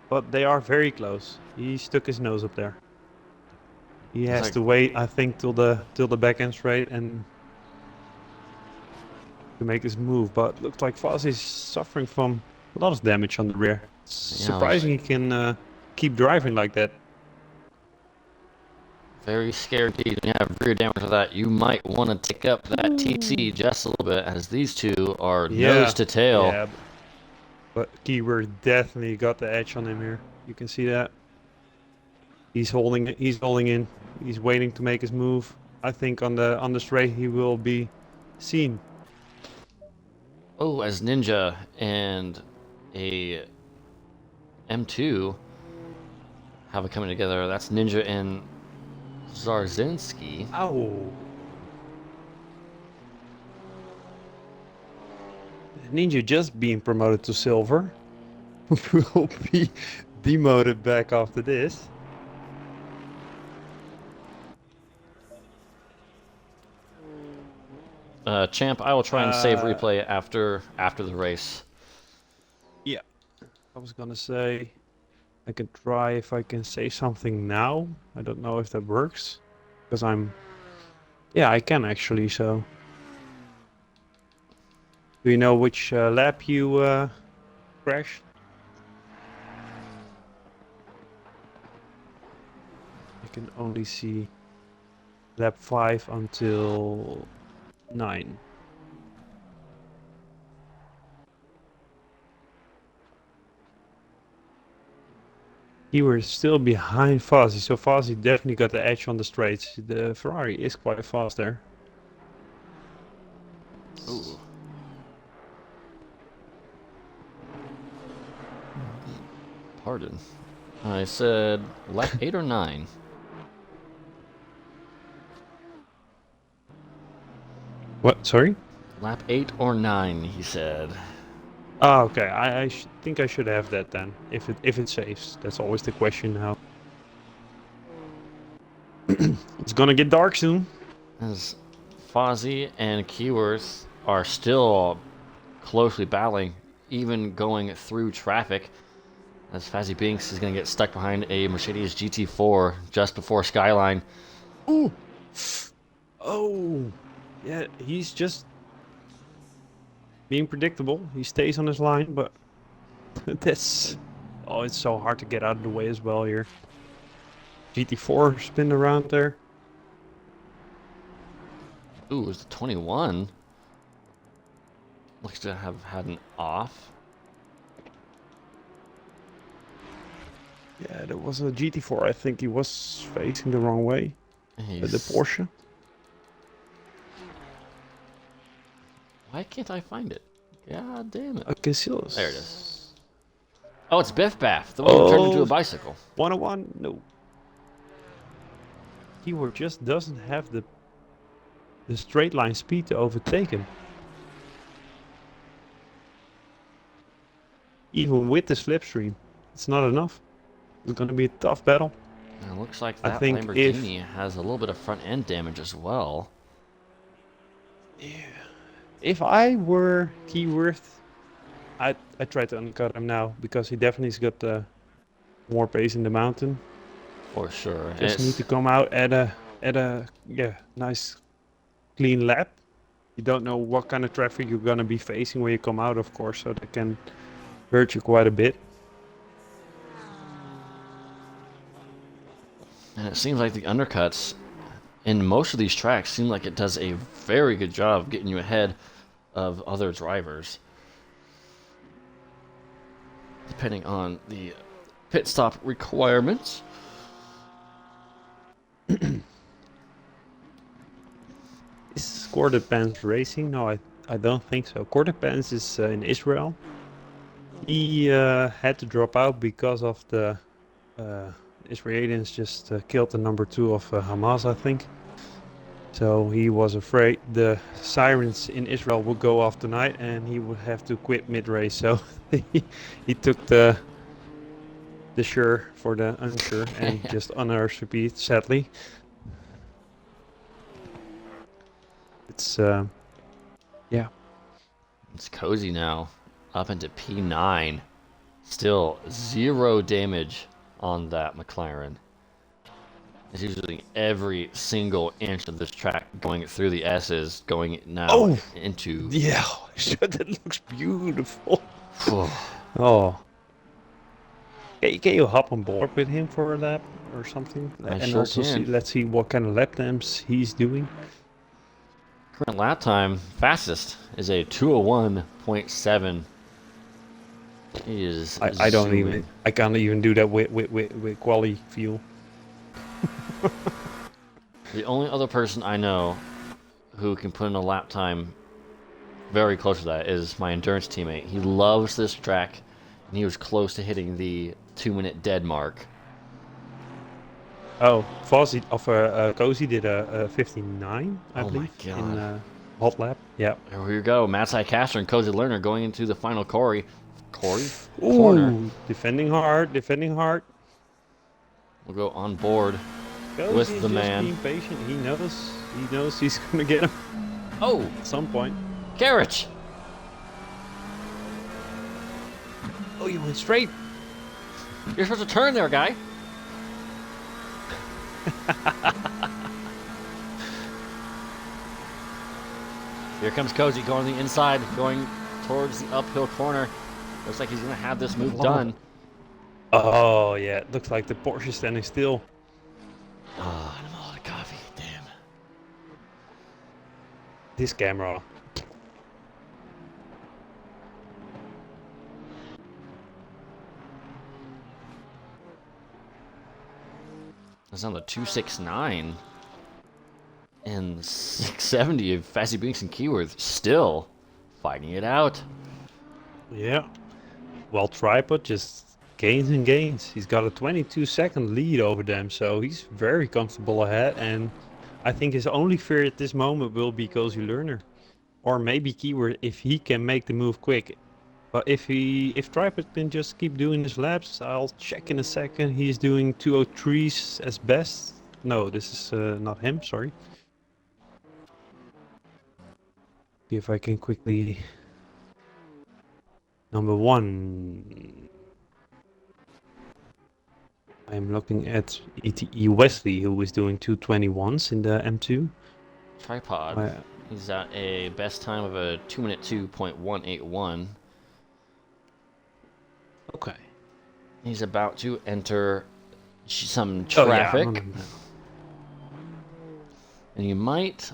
But they are very close. He stuck his nose up there. He has like- to wait, I think, till the back end straight and to make his move. But looks like Fozzie's suffering from a lot of damage on the rear. It's Yeah, surprising he can keep driving like that. Very scary indeed. When you have rear damage with that, you might want to tick up that TC just a little bit, as these two are nose to tail. Yeah, but Kiewer definitely got the edge on him here. You can see that. He's holding it. He's holding in. He's waiting to make his move. I think on the straight he will be seen. Oh, as Ninja and a M2 have it coming together. That's Ninja and Zarzinski. Ow. Ninja just being promoted to silver will be demoted back after this. Champ, I will try and save Uh, replay after the race. Yeah, I was gonna say I can try if I can say something now. I don't know if that works because yeah, I can actually. So, do you know which lap you crashed? I can only see lap 5 until 9. You were still behind Fozzie, so Fozzie definitely got the edge on the straights. The Ferrari is quite fast there. Ooh. Pardon. I said lap 8 or 9. What? Sorry? Lap 8 or 9, he said. Oh, okay. I think I should have that then, if it saves. That's always the question now. It's gonna get dark soon. As Fozzie and Keyworth are still closely battling, even going through traffic. As Fazzy Binks is going to get stuck behind a Mercedes GT4 just before Skyline. Ooh. Oh. Yeah, he's just being predictable. He stays on his line, but that's... Oh, it's so hard to get out of the way as well here. GT4 spin around there. Ooh, it's the 21. Looks to have had an off. Yeah, there was a GT4. I think he was facing the wrong way. The He's... Porsche. Why can't I find it? God damn it. Okay, see. There it is. Oh, it's Biff Baff, the one who turned into a bicycle. 101? No. Keyword just doesn't have the straight line speed to overtake him. Even with the slipstream, it's not enough. It's gonna be a tough battle. And it looks like I that think Lamborghini has a little bit of front end damage as well. If I were Keyworth, I'd try to undercut him now because he definitely's got more pace in the mountain. For sure. Just need to come out at a nice clean lap. You don't know what kind of traffic you're gonna be facing when you come out, of course, so that can hurt you quite a bit. And it seems like the undercuts in most of these tracks seem like it does a very good job of getting you ahead of other drivers. Depending on the pit stop requirements. Is Cordoban's racing? No, I don't think so. Cordoban's is in Israel. He had to drop out because of the Israelis just killed the number 2 of Hamas, I think. So he was afraid the sirens in Israel would go off tonight and he would have to quit mid-race. So he took the sure for the unsure and just unearthed repeat, sadly. It's yeah. It's cozy now. Up into P9. Still 0 damage on that McLaren. It's using every single inch of this track going through the S's, going now into... Yeah, that looks beautiful. Oh. Can you hop on board with him for a lap or something? I sure can. Let's see what kind of lap times he's doing. Current lap time, fastest, is a 201.7. He is I can't even do that with quali fuel. The only other person I know who can put in a lap time very close to that is my endurance teammate. He loves this track, and he was close to hitting the 2-minute dead mark. Oh, Fozzy of Cozy did a 59, I believe, my God. in hot lap. Yeah. Here we go. Matsai Caster and Cozy Lerner going into the final corner. Ooh, defending hard. We'll go on board Cozy's with the just man. being patient. He knows he's gonna get him. Oh, At some point. Garage. Oh, you went straight. You're supposed to turn there, guy. Here comes Cozy going on the inside, going towards the uphill corner. Looks like he's going to have this move done. Oh, yeah. It looks like the Porsche is standing still. Oh, I'm all out of coffee. Damn. This camera. That's on the 269. And 670 of Fazzy Binks and Keyworth still fighting it out. Yeah. Well, Tripod just gains and gains. He's got a 22-second lead over them, so he's very comfortable ahead. And I think his only fear at this moment will be Cozy Lerner. Or maybe Keyword if he can make the move quick. But if Tripod can just keep doing his laps, I'll check in a second. He's doing 203s as best. No, this is not him, sorry. See if I can quickly... Number 1. I'm looking at ETE Wesley, who is doing 221s in the M2. Tripod. He's at a best time of a 2-minute 2.181. Okay. He's about to enter some traffic. Oh, yeah. And you might,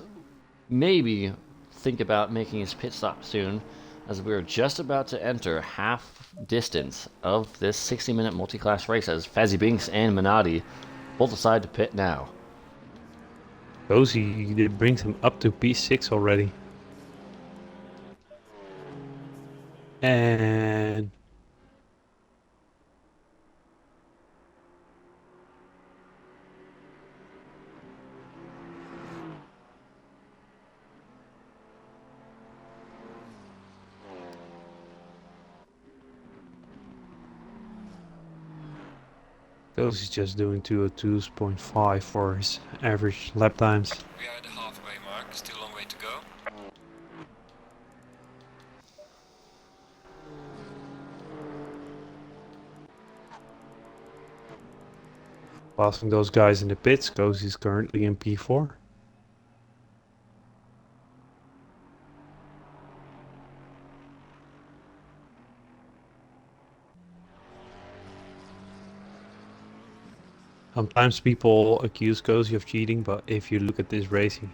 maybe, think about making his pit stop soon. as we're just about to enter half distance of this 60-minute multi-class race as Fazzy Binks and Minotti both decide to pit now. Cozy brings him up to P6 already. And Cozy's just doing 202.5 for his average lap times. We are at the halfway mark, still a long way to go. Passing those guys in the pits, Cozy's currently in P4. Sometimes people accuse Cozy of cheating, but if you look at this racing,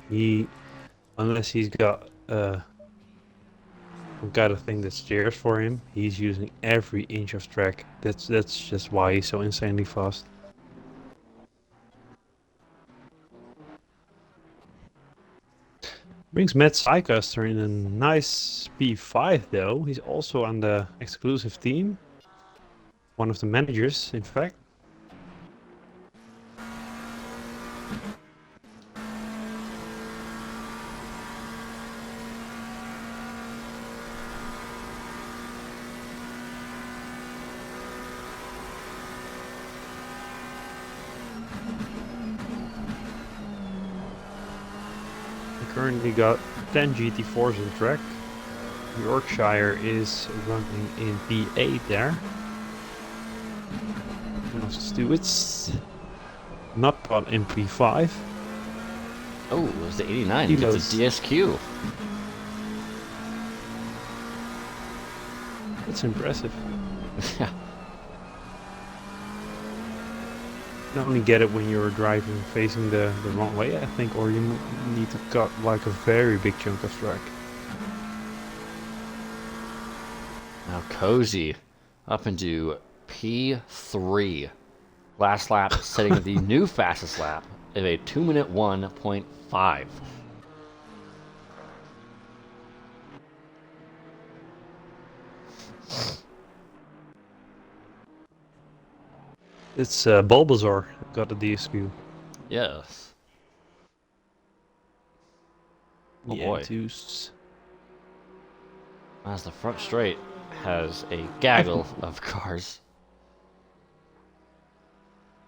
unless he's got some kind of thing that steers for him, he's using every inch of track. That's just why he's so insanely fast. Brings Matt Sycaster in a nice P5 though. He's also on the exclusive team. One of the managers, in fact. Currently got 10 GT4s on track. Yorkshire is running in P8 there. One of the stewards. Nutpot in P5. Oh, it was the 89. He He gets knows. a DSQ. That's impressive. Yeah. You only get it when you're driving facing the wrong way, I think, or you need to cut like a very big chunk of track. Now Cozy up into P3. Last lap setting the new fastest lap of a 2-minute 1.5. It's Bulbasaur got a DSQ. Yes. Oh Yeah, boy. Deuce. As the front straight has a gaggle of cars.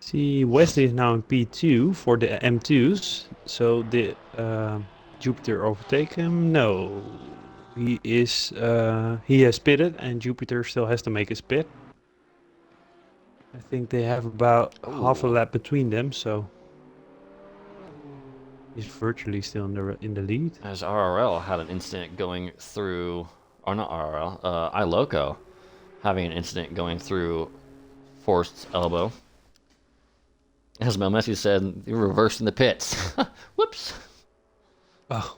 See, Wesley is now in P2 for the M2s. So did Jupiter overtake him? No. He has pitted and Jupiter still has to make his pit. I think they have about half a Ooh. lap between them, so he's virtually still in the lead. As RRL had an incident going through, or not RRL, iLoco having an incident going through Forrest's elbow. As Mel Messi said, you're reversing the pits. Whoops. Oh.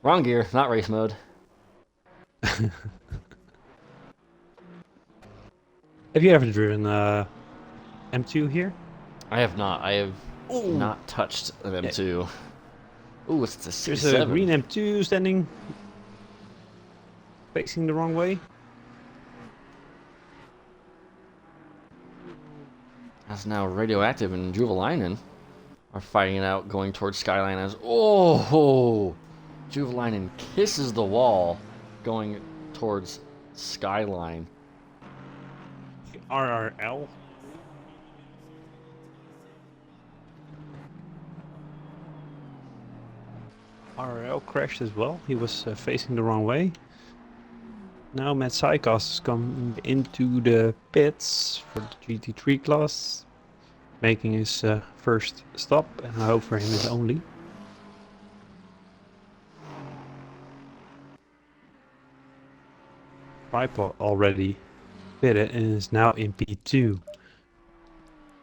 Wrong gear, not race mode. Have you ever driven M2 here? I have not. I have Ooh. not touched an M2. Ooh, it's the There's 67. a green M2 standing facing the wrong way. That's now Radioactive and Juvalainen are fighting it out going towards Skyline as... Oh! Juvalainen kisses the wall going towards Skyline. RRL. RRL crashed as well. He was facing the wrong way. Now Matt Sycaster is coming into the pits for the GT3 class, making his first stop, and I hope for him his only. Tripod already pitted and is now in P2.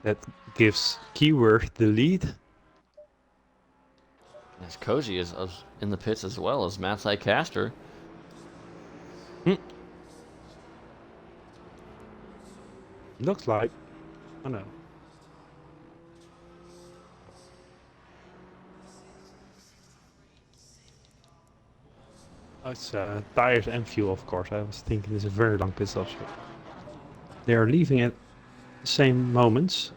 That gives Keyword the lead. As Koji is in the pits as well as Matsai Caster. Hmm. Looks like. Oh no. Oh, it's tires and fuel, of course. I was thinking it's a very long pit stop. They are leaving at the same moments.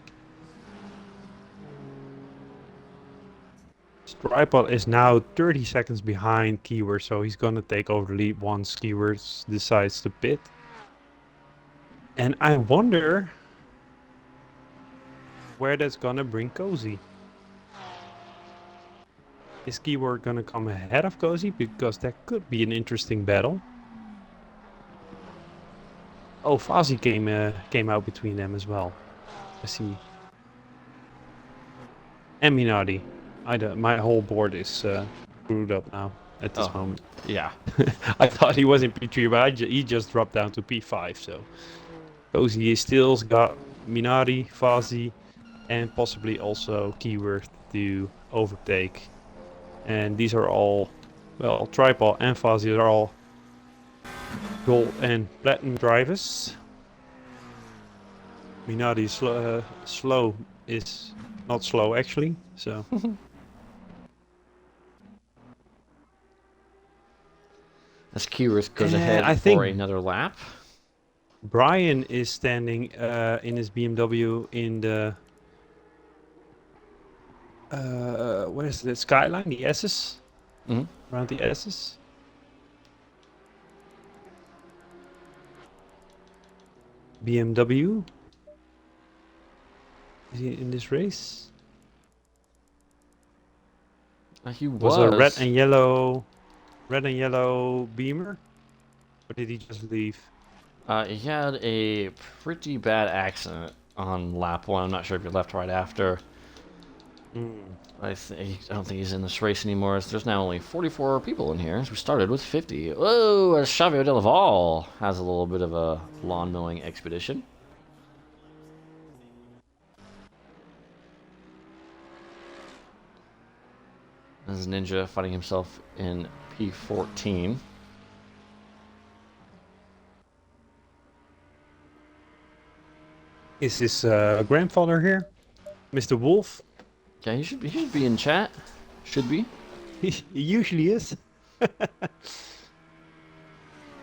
Tripod is now 30 seconds behind Keyword, so he's gonna take over the lead once Keyword decides to pit. And I wonder where that's gonna bring Cozy. Is Keyword gonna come ahead of Cozy? Because that could be an interesting battle. Oh, Fuzzy came out between them as well. I see. And Minardi. My whole board is screwed up now at this moment. Yeah. I thought he was in P3, but he just dropped down to P5. So Cozy still's got Minardi, Fuzzy, and possibly also Keyword to overtake. And these are all, well, Tripod and Fuzzy are all gold and platinum drivers. Minardi slow is not slow actually, so. As Kyrus goes And ahead I for think another lap. Brian is standing in his BMW in the where is the Skyline, the S's, around the S's. BMW. Is he in this race? He Was a red and yellow Beamer, or did he just leave? He had a pretty bad accident on lap 1. I'm not sure if you're left or right after. I don't think he's in this race anymore. There's now only 44 people in here. We started with 50. Whoa, Xavier Delaval has a little bit of a lawn mowing expedition. This is Ninja fighting himself in P14. Is his grandfather here, Mr. Wolf? Yeah, he should be in chat. Should be. He usually is.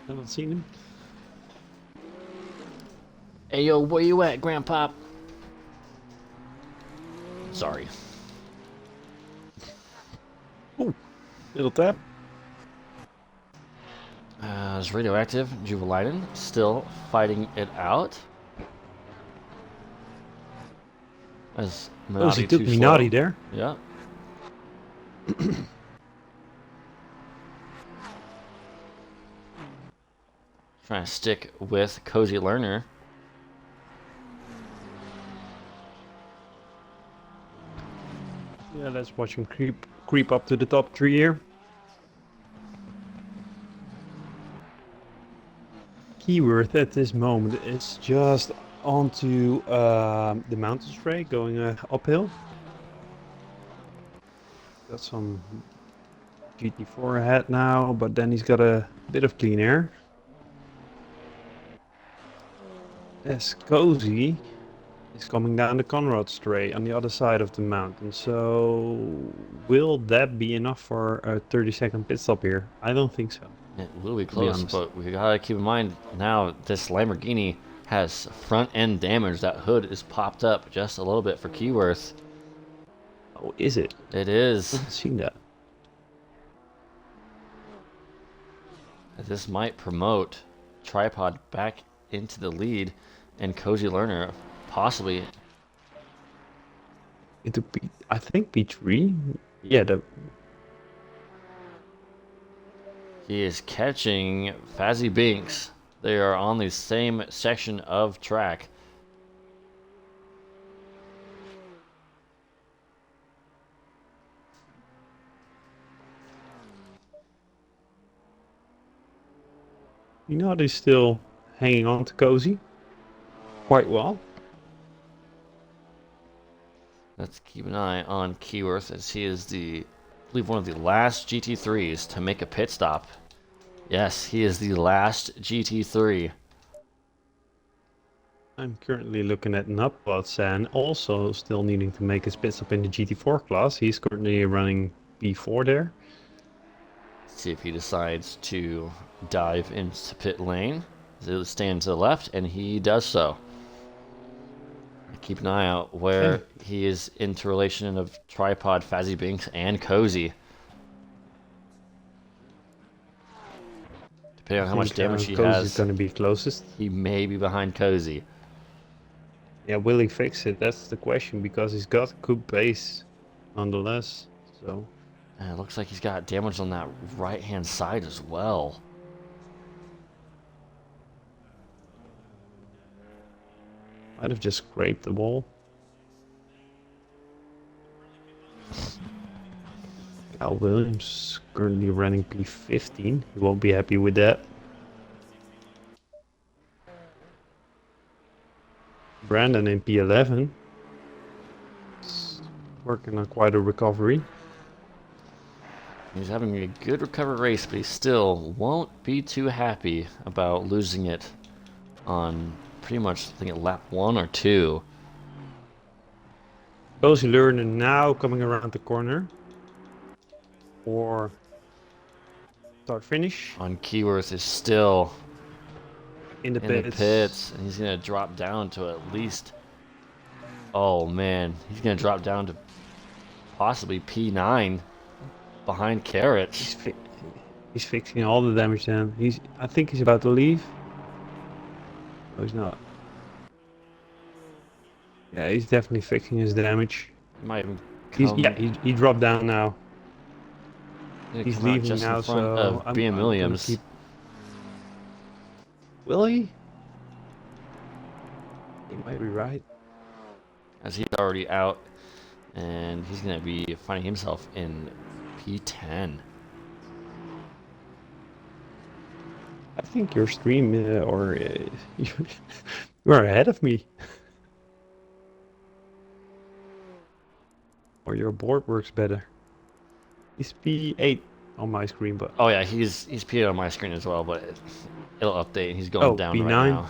Haven't seen him. Hey yo, where you at, Grandpop? Sorry. Oh, little tap. Is Radioactive Juveliden still fighting it out? As Oh, he took Minardi there. Yeah. Trying to stick with Cozy Learner. Yeah, let's watch him creep up to the top 3 here. Keyword at this moment is just onto the mountain straight, going uphill. Got some GT4 ahead now, but then he's got a bit of clean air. As Cozy is coming down the Conrad straight on the other side of the mountain. So will that be enough for a 30-second pit stop here? I don't think so. It will be close, but we gotta keep in mind now this Lamborghini has front end damage. That hood is popped up just a little bit for Keyworth. Oh, is it? It is. I haven't seen that. This might promote Tripod back into the lead and Cozy Learner possibly Into P, I think P3. Yeah, he is catching Fazzy Binks. They are on the same section of track. you know they're still hanging on to Cozy quite well. Let's keep an eye on Keyworth as he is I believe one of the last GT3s to make a pit stop Yes, he is the last GT3. I'm currently looking at Nutbots and also still needing to make his pit stop in the GT4 class. He's currently running P4 there. See if he decides to dive into pit lane. He'll stand to the left, and he does so. Keep an eye out where Okay. he is into relation of Tripod, Fazzy Binks, and Cozy. Depending on how much damage he Cozy's has, going to be closest. he may be behind Cozy. Yeah, will he fix it? That's the question, because he's got good pace nonetheless. So And it looks like he's got damage on that right-hand side as well. might have just scraped the wall. Al Williams currently running P15. He won't be happy with that. Brandon in P11. Working on quite a recovery. He's having a good recovery race, but he still won't be too happy about losing it on pretty much, I think, at lap 1 or 2. Cozy Learner now coming around the corner. Or start finish. On Keyworth is still In the in pits. the pits, and he's going to drop down to at least... Oh, man. He's going to drop down to possibly P9 behind Carrots. He's fixing all the damage then. I think he's about to leave. No, he's not. Yeah, he's definitely fixing his damage. He might even come... He dropped down now. Gonna He's come out leaving just now, in front so of BM Williams. Will he? He might be right. As he's already out, and he's going to be finding himself in P10. I think your stream you're ahead of me. Or your board works better. He's P8 on my screen, but Oh yeah, he's P8 on my screen as well, but it'll update. He's going down P9, right now.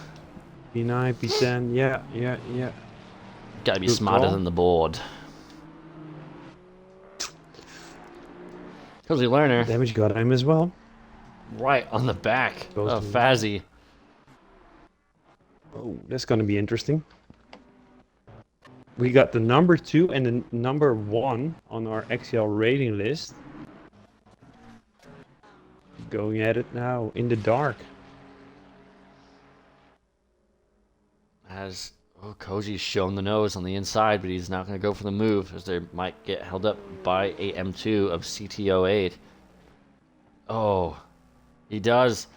P9, P10, yeah. Gotta be Good smarter call. than the board. Cozy Learner, Damage got him as well. right on the back Goes of to- Fazzy. Oh, that's gonna be interesting. We got the number 2 and the number 1 on our XCL rating list. Going at it now in the dark. As Cozy's shown the nose on the inside, but he's not going to go for the move, as they might get held up by a M2 of CT08. Oh, he does.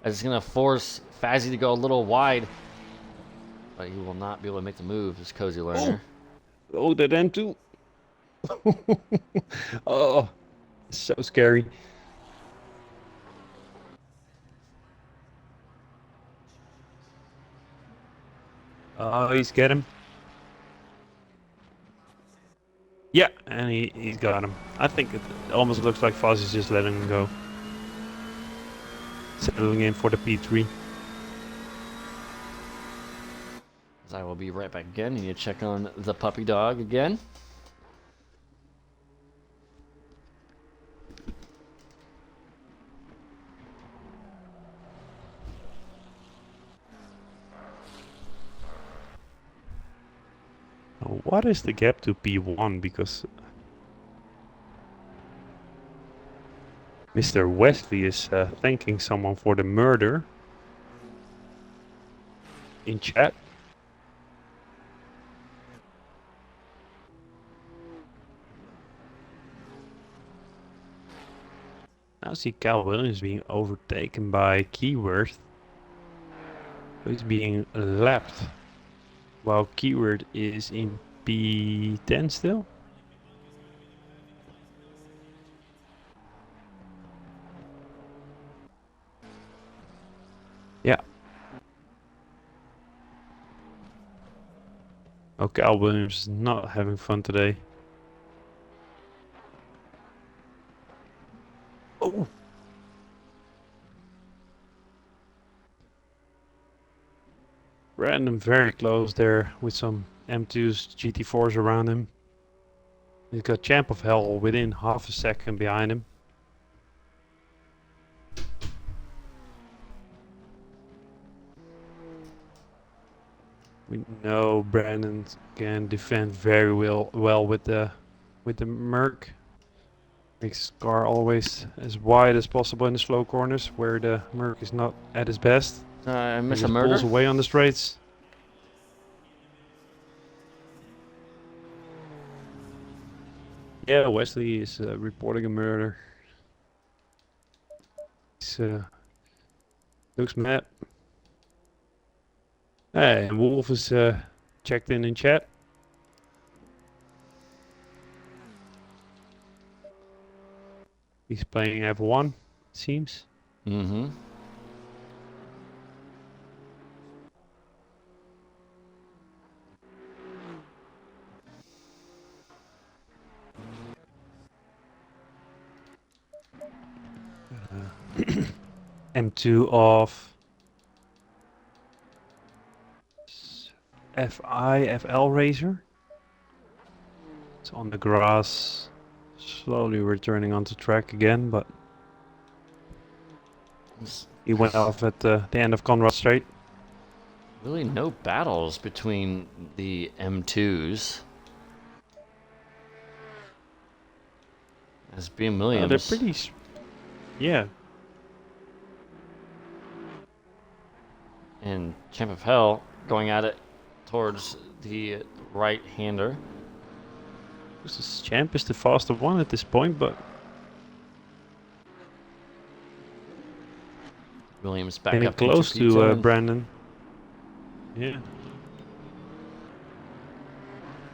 As it's going to force Fazzy to go a little wide, but he will not be able to make the move as Cozy Learner. Oh, that M2. Oh, so scary. Oh, he's got him. Yeah, and he's got him. I think it almost looks like Foz is just letting him go. Settling in for the P3. As I will be right back again. You need to check on the puppy dog again. Now, what is the gap to P1? Because Mr. Wesley is thanking someone for the murder in chat. Now I see Cal Williams being overtaken by Keyworth. He's being lapped while Keyword is in P10 still. Yeah. Okay, Al Williams is not having fun today. Oh! Random very close there with some M2s, GT4s around him. He's got Champ of Hell within half a second behind him. We know Brandon can defend very well with the Merc. Makes his car always as wide as possible in the slow corners where the Merc is not at his best. I He miss a just murder. pulls away on the straights. Yeah, Wesley is reporting a murder. He looks mad. Hey, and Wolf is checked in chat. He's playing F1, seems. Mm-hmm. M2 of FL Racer. It's on the grass, slowly returning onto track again, but he went off at the end of Conrad Straight. Really no battles between the M2s. As BM Williams. They're pretty... Yeah. And Champ of Hell going at it towards the right-hander. This Champ is the faster one at this point, but... Williams back getting up close into to P10. Brandon. Yeah.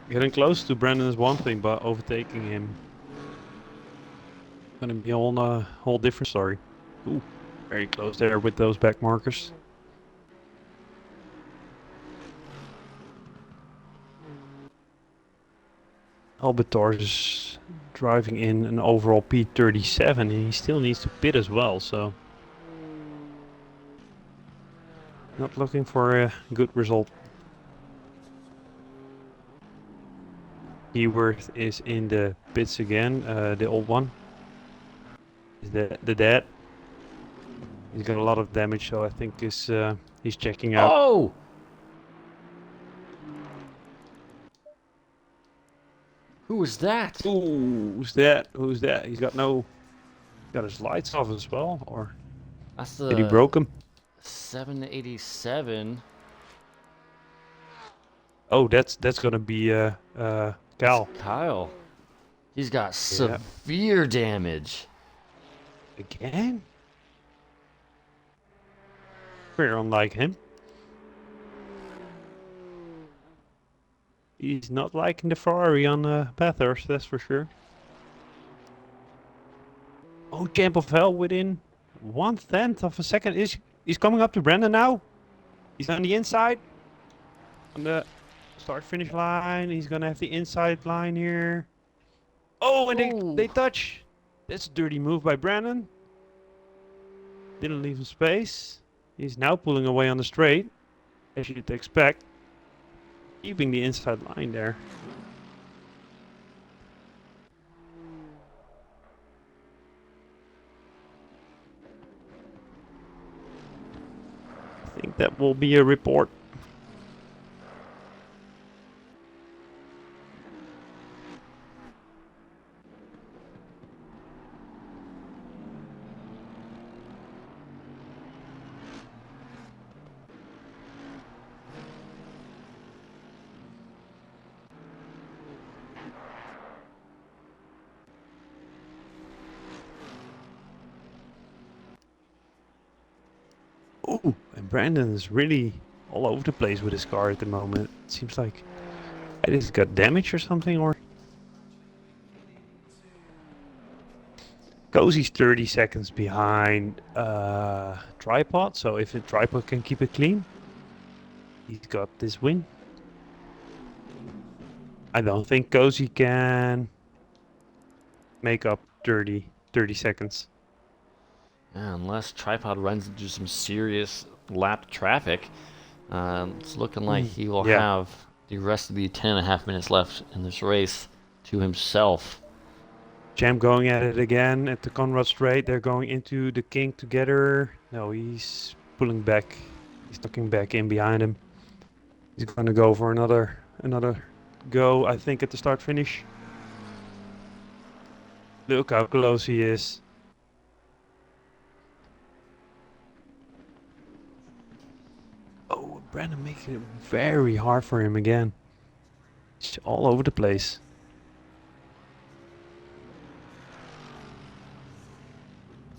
Getting close to Brandon is one thing, but overtaking him gonna be a whole different story. Ooh, very close there with those back markers. Albator is driving in an overall P37 and he still needs to pit as well, so not looking for a good result. Eworth is in the pits again, the old one. Is the dad. He's got a lot of damage, so I think he's checking out. Oh! Who was that? Ooh, who's that? Who's that? He's got his lights off as well, or That's did he the broke him? 787. Oh, that's gonna be Cal. That's Kyle. He's got severe damage. Again? Very unlike him. He's not liking the Ferrari on Bathurst, that's for sure. Oh, Champ of Hell within 1/10 of a second. He's coming up to Brandon now. He's on the inside. On the start-finish line. He's gonna have the inside line here. Oh, and they touch. That's a dirty move by Brandon. Didn't leave him space. He's now pulling away on the straight, as you'd expect. Keeping the inside line there. I think that will be a report. Ooh, and Brandon is really all over the place with his car at the moment. It seems like he's got damage or something, or... Cozy's 30 seconds behind Tripod, so if a Tripod can keep it clean, he's got this win. I don't think Cozy can make up 30 seconds. Yeah, unless Tripod runs into some serious lap traffic, It's looking like he will Yeah. have the rest of the 10.5 minutes left in this race to himself. Jam going at it again at the Conrad Straight. They're going into the kink together. No, he's pulling back. He's tucking back in behind him. He's going to go for another go, I think, at the start finish. Look how close he is. Oh, Brandon making it very hard for him again. It's all over the place.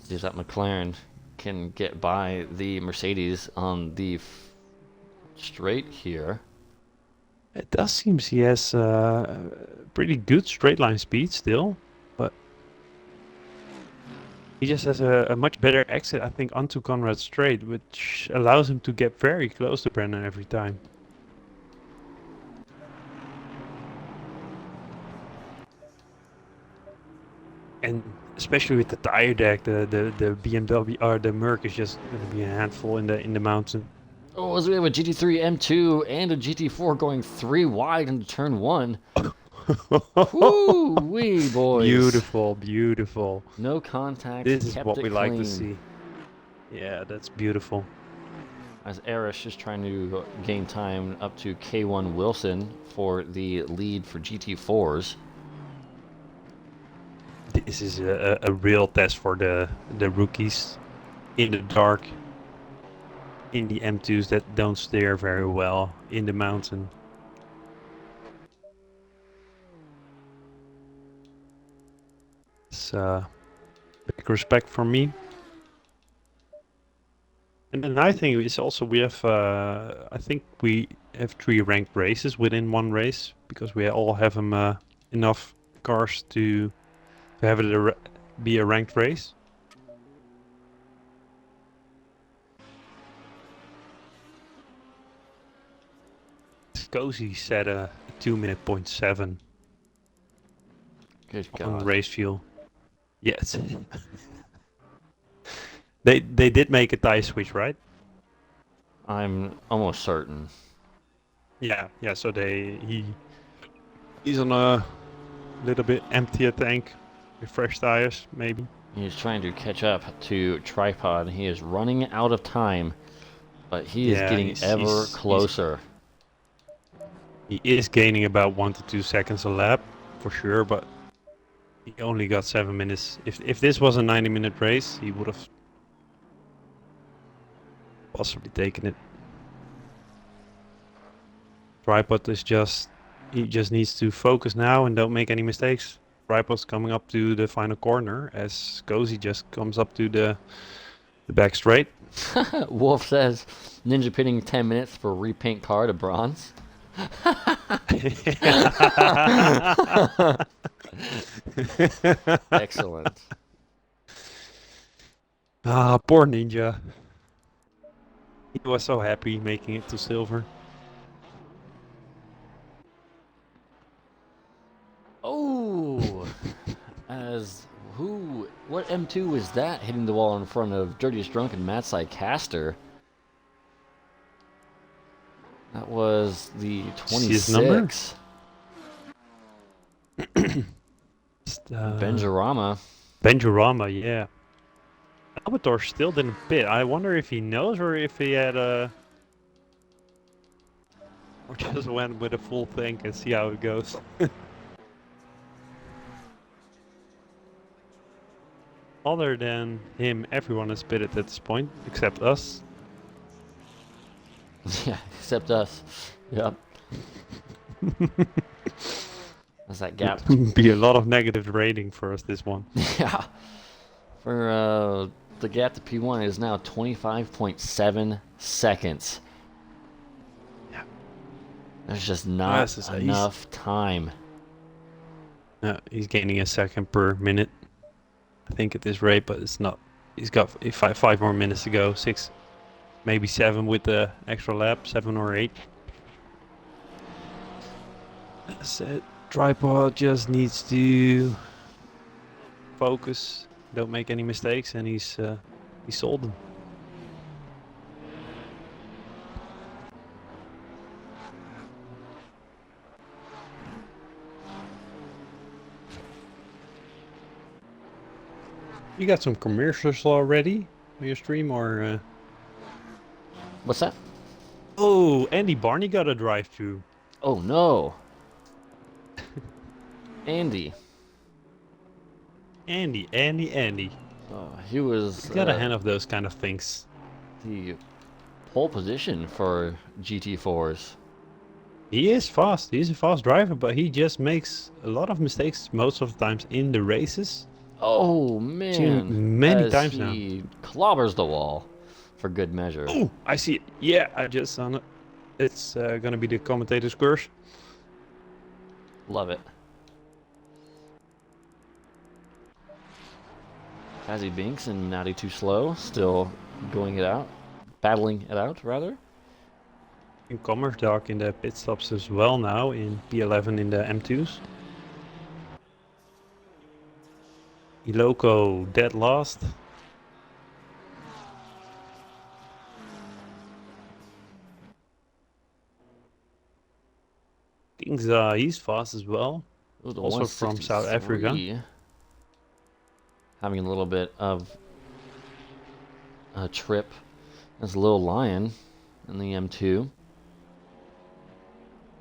See if that McLaren can get by the Mercedes on the straight here. It does seem he has pretty good straight line speed still, but he just has a much better exit, I think, onto Conrad Straight, which allows him to get very close to Brandon every time. And especially with the tire deck, the BMW or the Merc is just going to be a handful in the mountain. Oh, as we have a GT3 M2 and a GT4 going 3 wide into turn 1. Woo-wee, boys. Beautiful, beautiful. No contact. This is kept what it we like to clean. see. Yeah, that's beautiful. As Arish is trying to gain time up to K1 Wilson for the lead for GT4s. This is a real test for the rookies in the dark, in the M2s that don't steer very well in the mountain. It's big respect from me. And the nice thing is also we have, I think we have 3 ranked races within one race because we all have enough cars to have it be a ranked race. Cozy set a 2-minute point 7 Good on God. race fuel. Yes. They did make a tire switch, right? I'm almost certain. Yeah, yeah. So he's on a little bit emptier tank with fresh tires, maybe. He's trying to catch up to Tripod. He is running out of time, but he is getting ever closer. He is gaining about 1 to 2 seconds a lap, for sure, but he only got 7 minutes. If this was a 90-minute race, he would have possibly taken it. Tripod is he just needs to focus now and don't make any mistakes. Tripod's coming up to the final corner as Cozy just comes up to the back straight. Wolf says Ninja pitting 10 minutes for repaint car to bronze. Excellent. Ah, poor Ninja. He was so happy making it to silver. Oh, what M2 was that hitting the wall in front of Dirtiest Drunk and Matsai Caster? That was the See his number? 26. Benjarama. Benjarama, yeah. Albator still didn't pit. I wonder if he knows or if he had or just went with a full tank and see how it goes. Other than him, everyone has pitted at this point, except us. Yeah, except us. Yep. That's that gap. Be a lot of negative rating for us this one. Yeah. For the gap to P1 is now 25.7 seconds. Yeah. There's just not enough time. He's gaining a second per minute, I think, at this rate, but it's not. He's got 5 more minutes to go. 6, maybe 7 with the extra lap, 7 or 8. That's it. Tripod just needs to focus, don't make any mistakes, and he sold them. You got some commercials already on your stream, or? What's that? Oh, Andy Barney got a drive-through. Oh no, Andy. Andy. He was He's got a hand of those kind of things. the pole position for GT4s. He is fast. He's a fast driver, but he just makes a lot of mistakes most of the times in the races. Oh Seen man, him many as times now. he clobbers the wall for good measure. Oh, I see it. Yeah, I just saw it. It's gonna be the commentator's curse. Love it. Fazzy Binks and Naughty Too Slow still going it out, battling it out rather. And Commerce Dog in the pit stops as well now in P11 in the M2s. Iloko dead last. King's he's fast as well. Ooh, the Also from South Africa. 163. Having a little bit of a trip as a little lion in the M2.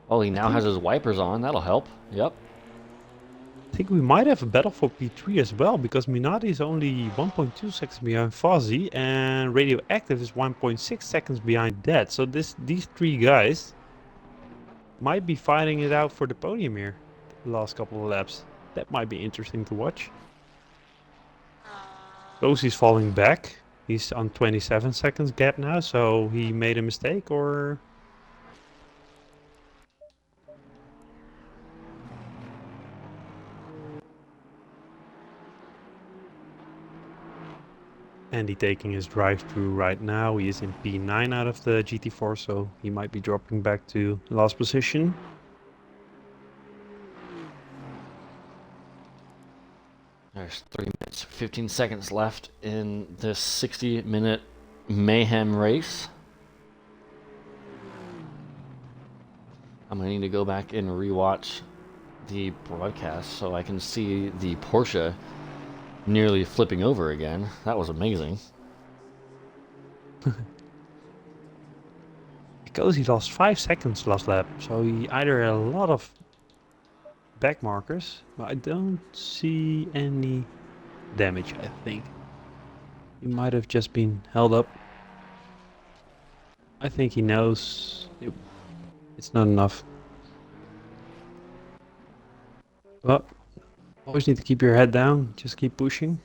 Oh, he now has his wipers on. That'll help. Yep. I think we might have a battle for P3 as well, because Minardi is only 1.2 seconds behind Fozzy and Radioactive is 1.6 seconds behind that. So these three guys might be fighting it out for the podium here the last couple of laps. That might be interesting to watch. Fozzy's falling back. He's on 27 seconds gap now, so he made a mistake, or... Andy taking his drive-through right now. He is in P9 out of the GT4, so he might be dropping back to last position. There's 3 minutes, 15 seconds left in this 60-minute mayhem race. I'm going to need to go back and rewatch the broadcast so I can see the Porsche nearly flipping over again. That was amazing. Because he lost 5 seconds last lap, so he either had a lot of back markers, but I don't see any damage, I think. He might have just been held up. I think he knows it's not enough. But always need to keep your head down, just keep pushing.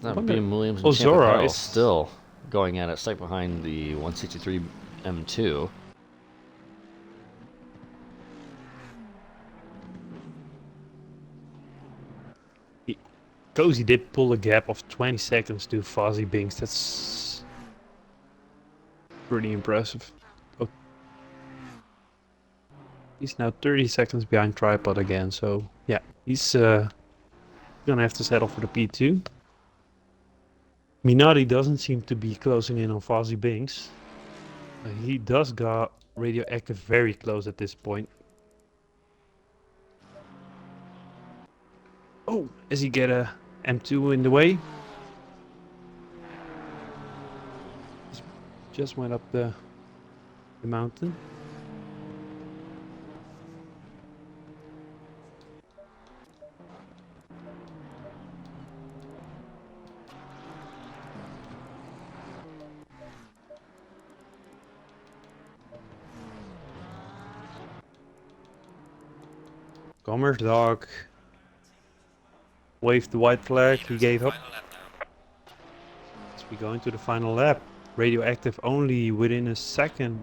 That being Williams and Ozora Champa is still going at it, stuck behind the 163 M2. Cozy did pull a gap of 20 seconds to Fozzy Binks. That's pretty impressive. Oh. He's now 30 seconds behind Tripod again, so yeah, he's gonna have to settle for the P2. Minardi doesn't seem to be closing in on Fozzy Binks. He does got Radioactive very close at this point. Oh, as he get a M2 in the way. Just went up the mountain. Commerce Dog waved the white flag, he gave up. As we go into the final lap, Radioactive only within a second.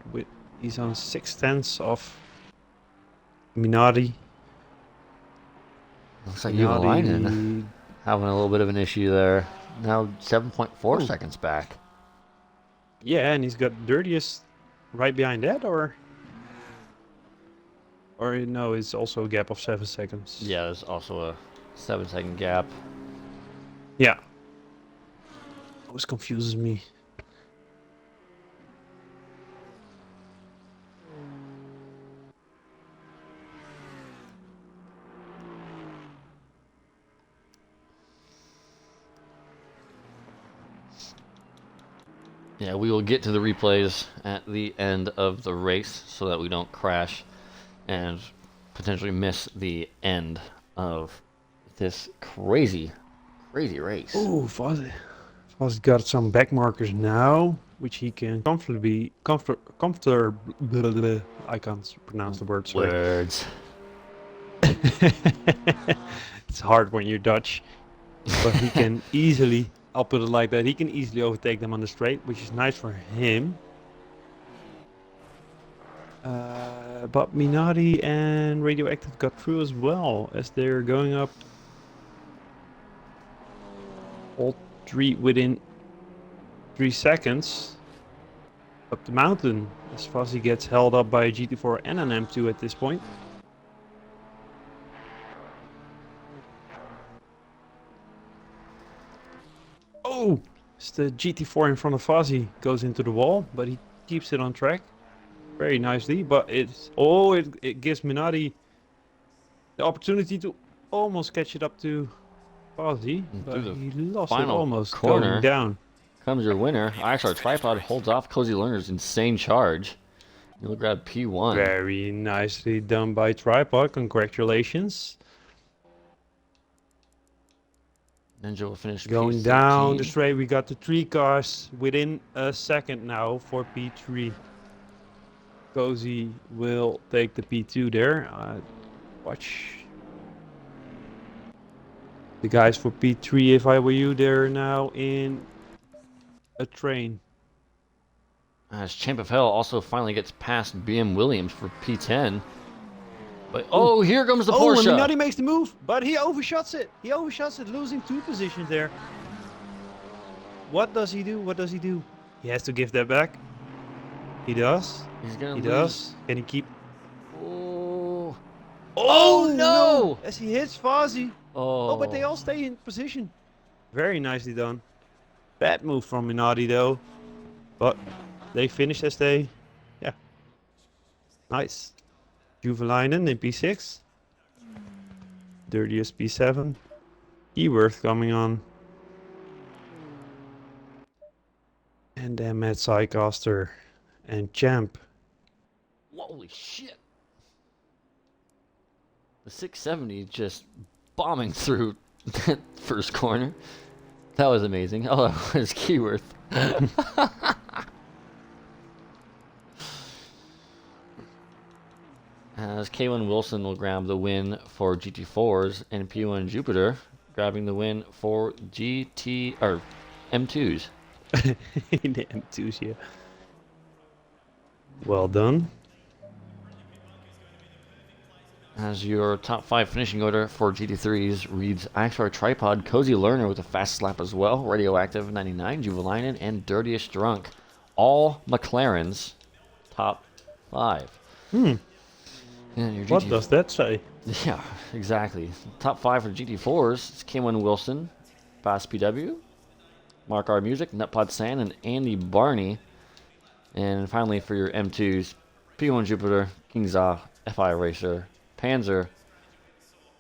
He's on 6/10 of Minardi. Looks like Minardi having a little bit of an issue there. Now 7.4 seconds back. Yeah, and he's got Dirtiest right behind that, or no, it's also a gap of 7 seconds. Yeah, there's also a 7-second gap. Yeah. Always confuses me. Yeah, we will get to the replays at the end of the race so that we don't crash and potentially miss the end of this crazy race. Oh, Foz's got some back markers now, which he can comfortably, I can't pronounce the word, sorry. Words. It's hard when you're Dutch, but he can easily, I'll put it like that, he can easily overtake them on the straight, which is nice for him. But Minardi and Radioactive got through as well, as they're going up all three within 3 seconds up the mountain, as Fuzzy gets held up by a GT4 and an M2 at this point. Oh, it's the GT4 in front of Fuzzy goes into the wall, but he keeps it on track very nicely. But it gives Minardi the opportunity to almost catch it up to Fuzzy, but he lost it final almost corner. going down. Comes your winner. IXR Tripod holds off Cozy Learner's insane charge. You'll grab P1. Very nicely done by Tripod. Congratulations. Ninja will finish Going P13. down the straight, we got the 3 cars within a second now for P3. Cozy will take the P2 there. Watch the guys for P3. If I were you, they're now in a train. As Champ of Hell also finally gets past BM Williams for P10. But oh, here comes the Porsche. Oh, and Minardi makes the move, but he overshots it. He overshots it, losing 2 positions there. What does he do? What does he do? He has to give that back. He does. He does. Can he keep? Oh. Oh no! As he hits Fozzy. Oh, But they all stay in position. Very nicely done. Bad move from Minardi though. But they finish as they... Yeah. Nice. Juvelainen in P6. Dirtiest P7. Eworth coming on. And then Matt Sycaster and Champ. holy shit. The 670 just bombing through that first corner. That was amazing. Oh, that was Keyworth. As K1 Wilson will grab the win for GT4s and P1 Jupiter grabbing the win for GT or M2s. The M2s, yeah. Well done. As your top 5 finishing order for GT3s reads IXR Tripod, Cozy Learner with a fast slap as well, Radioactive 99, Juvelainen, and Dirtiest Drunk. All McLarens top 5. And your What does that say? Yeah, exactly. Top 5 for GT4s, it's K1 Wilson, Bass PW, Mark R Music, Nutpod San, and Andy Barney. And finally for your M2s, P1 Jupiter, Kingza, FI Racer, Panzer,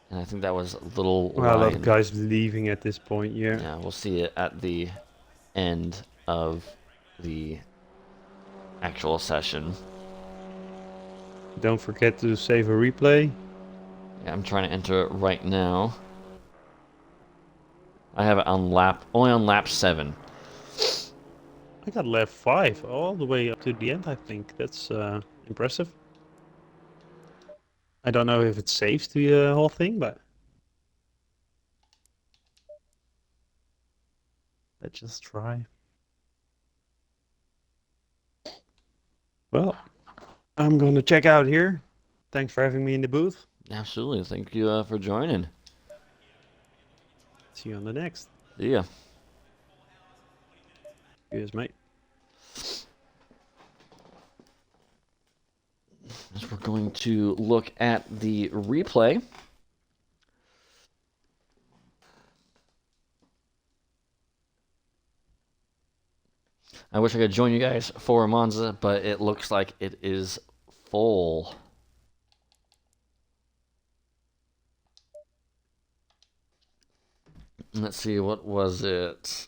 and I think that was Little Well, a lot Lion. of guys leaving at this point, yeah. Yeah, we'll see it at the end of the actual session. Don't forget to save a replay. Yeah, I'm trying to enter it right now. I have it on only on lap 7. I got lap 5 all the way up to the end, I think. That's impressive. I don't know if it saves the whole thing, but... Let's just try. Well, I'm going to check out here. Thanks for having me in the booth. Absolutely. Thank you for joining. See you on the next. See ya. Cheers, mate. As we're going to look at the replay. I wish I could join you guys for Monza, but it looks like it is full. Let's see, what was it?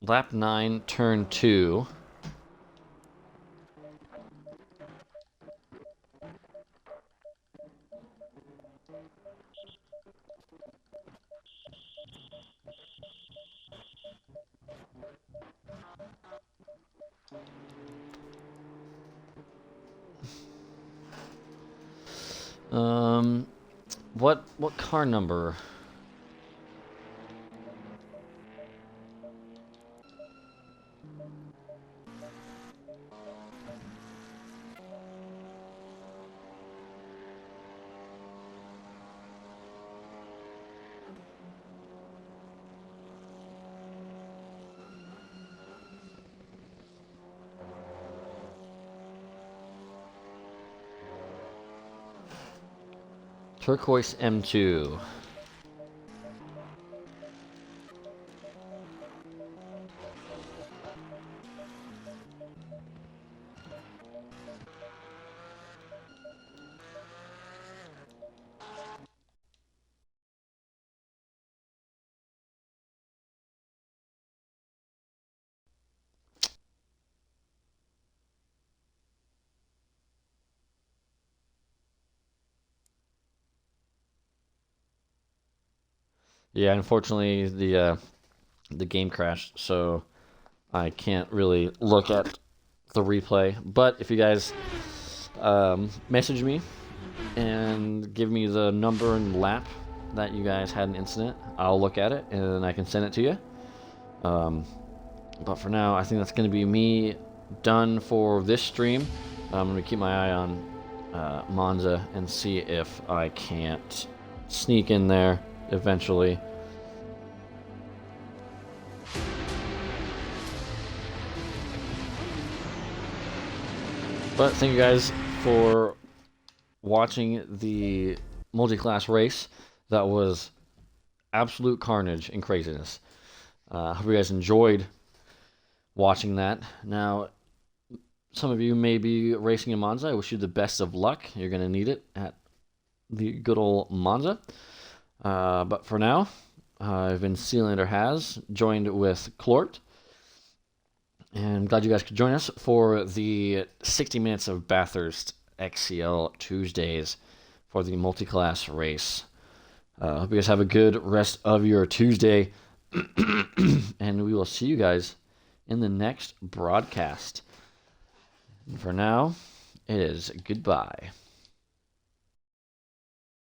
lap 9, turn 2. What car number? Turquoise M2. Yeah, unfortunately the game crashed, so I can't really look at the replay. But if you guys message me and give me the number and lap that you guys had an incident, I'll look at it and I can send it to you. But for now, I think that's going to be me done for this stream. I'm going to keep my eye on Monza and see if I can't sneak in there eventually. But thank you guys for watching the multi-class race. That was absolute carnage and craziness. I hope you guys enjoyed watching that. Now, some of you may be racing in Monza. I wish you the best of luck. You're going to need it at the good old Monza. But for now, I've been Sealander Has, joined with Clort. And I'm glad you guys could join us for the 60 minutes of Bathurst XCL Tuesdays for the multi-class race. Hope you guys have a good rest of your Tuesday. And we will see you guys in the next broadcast. And for now, it is goodbye.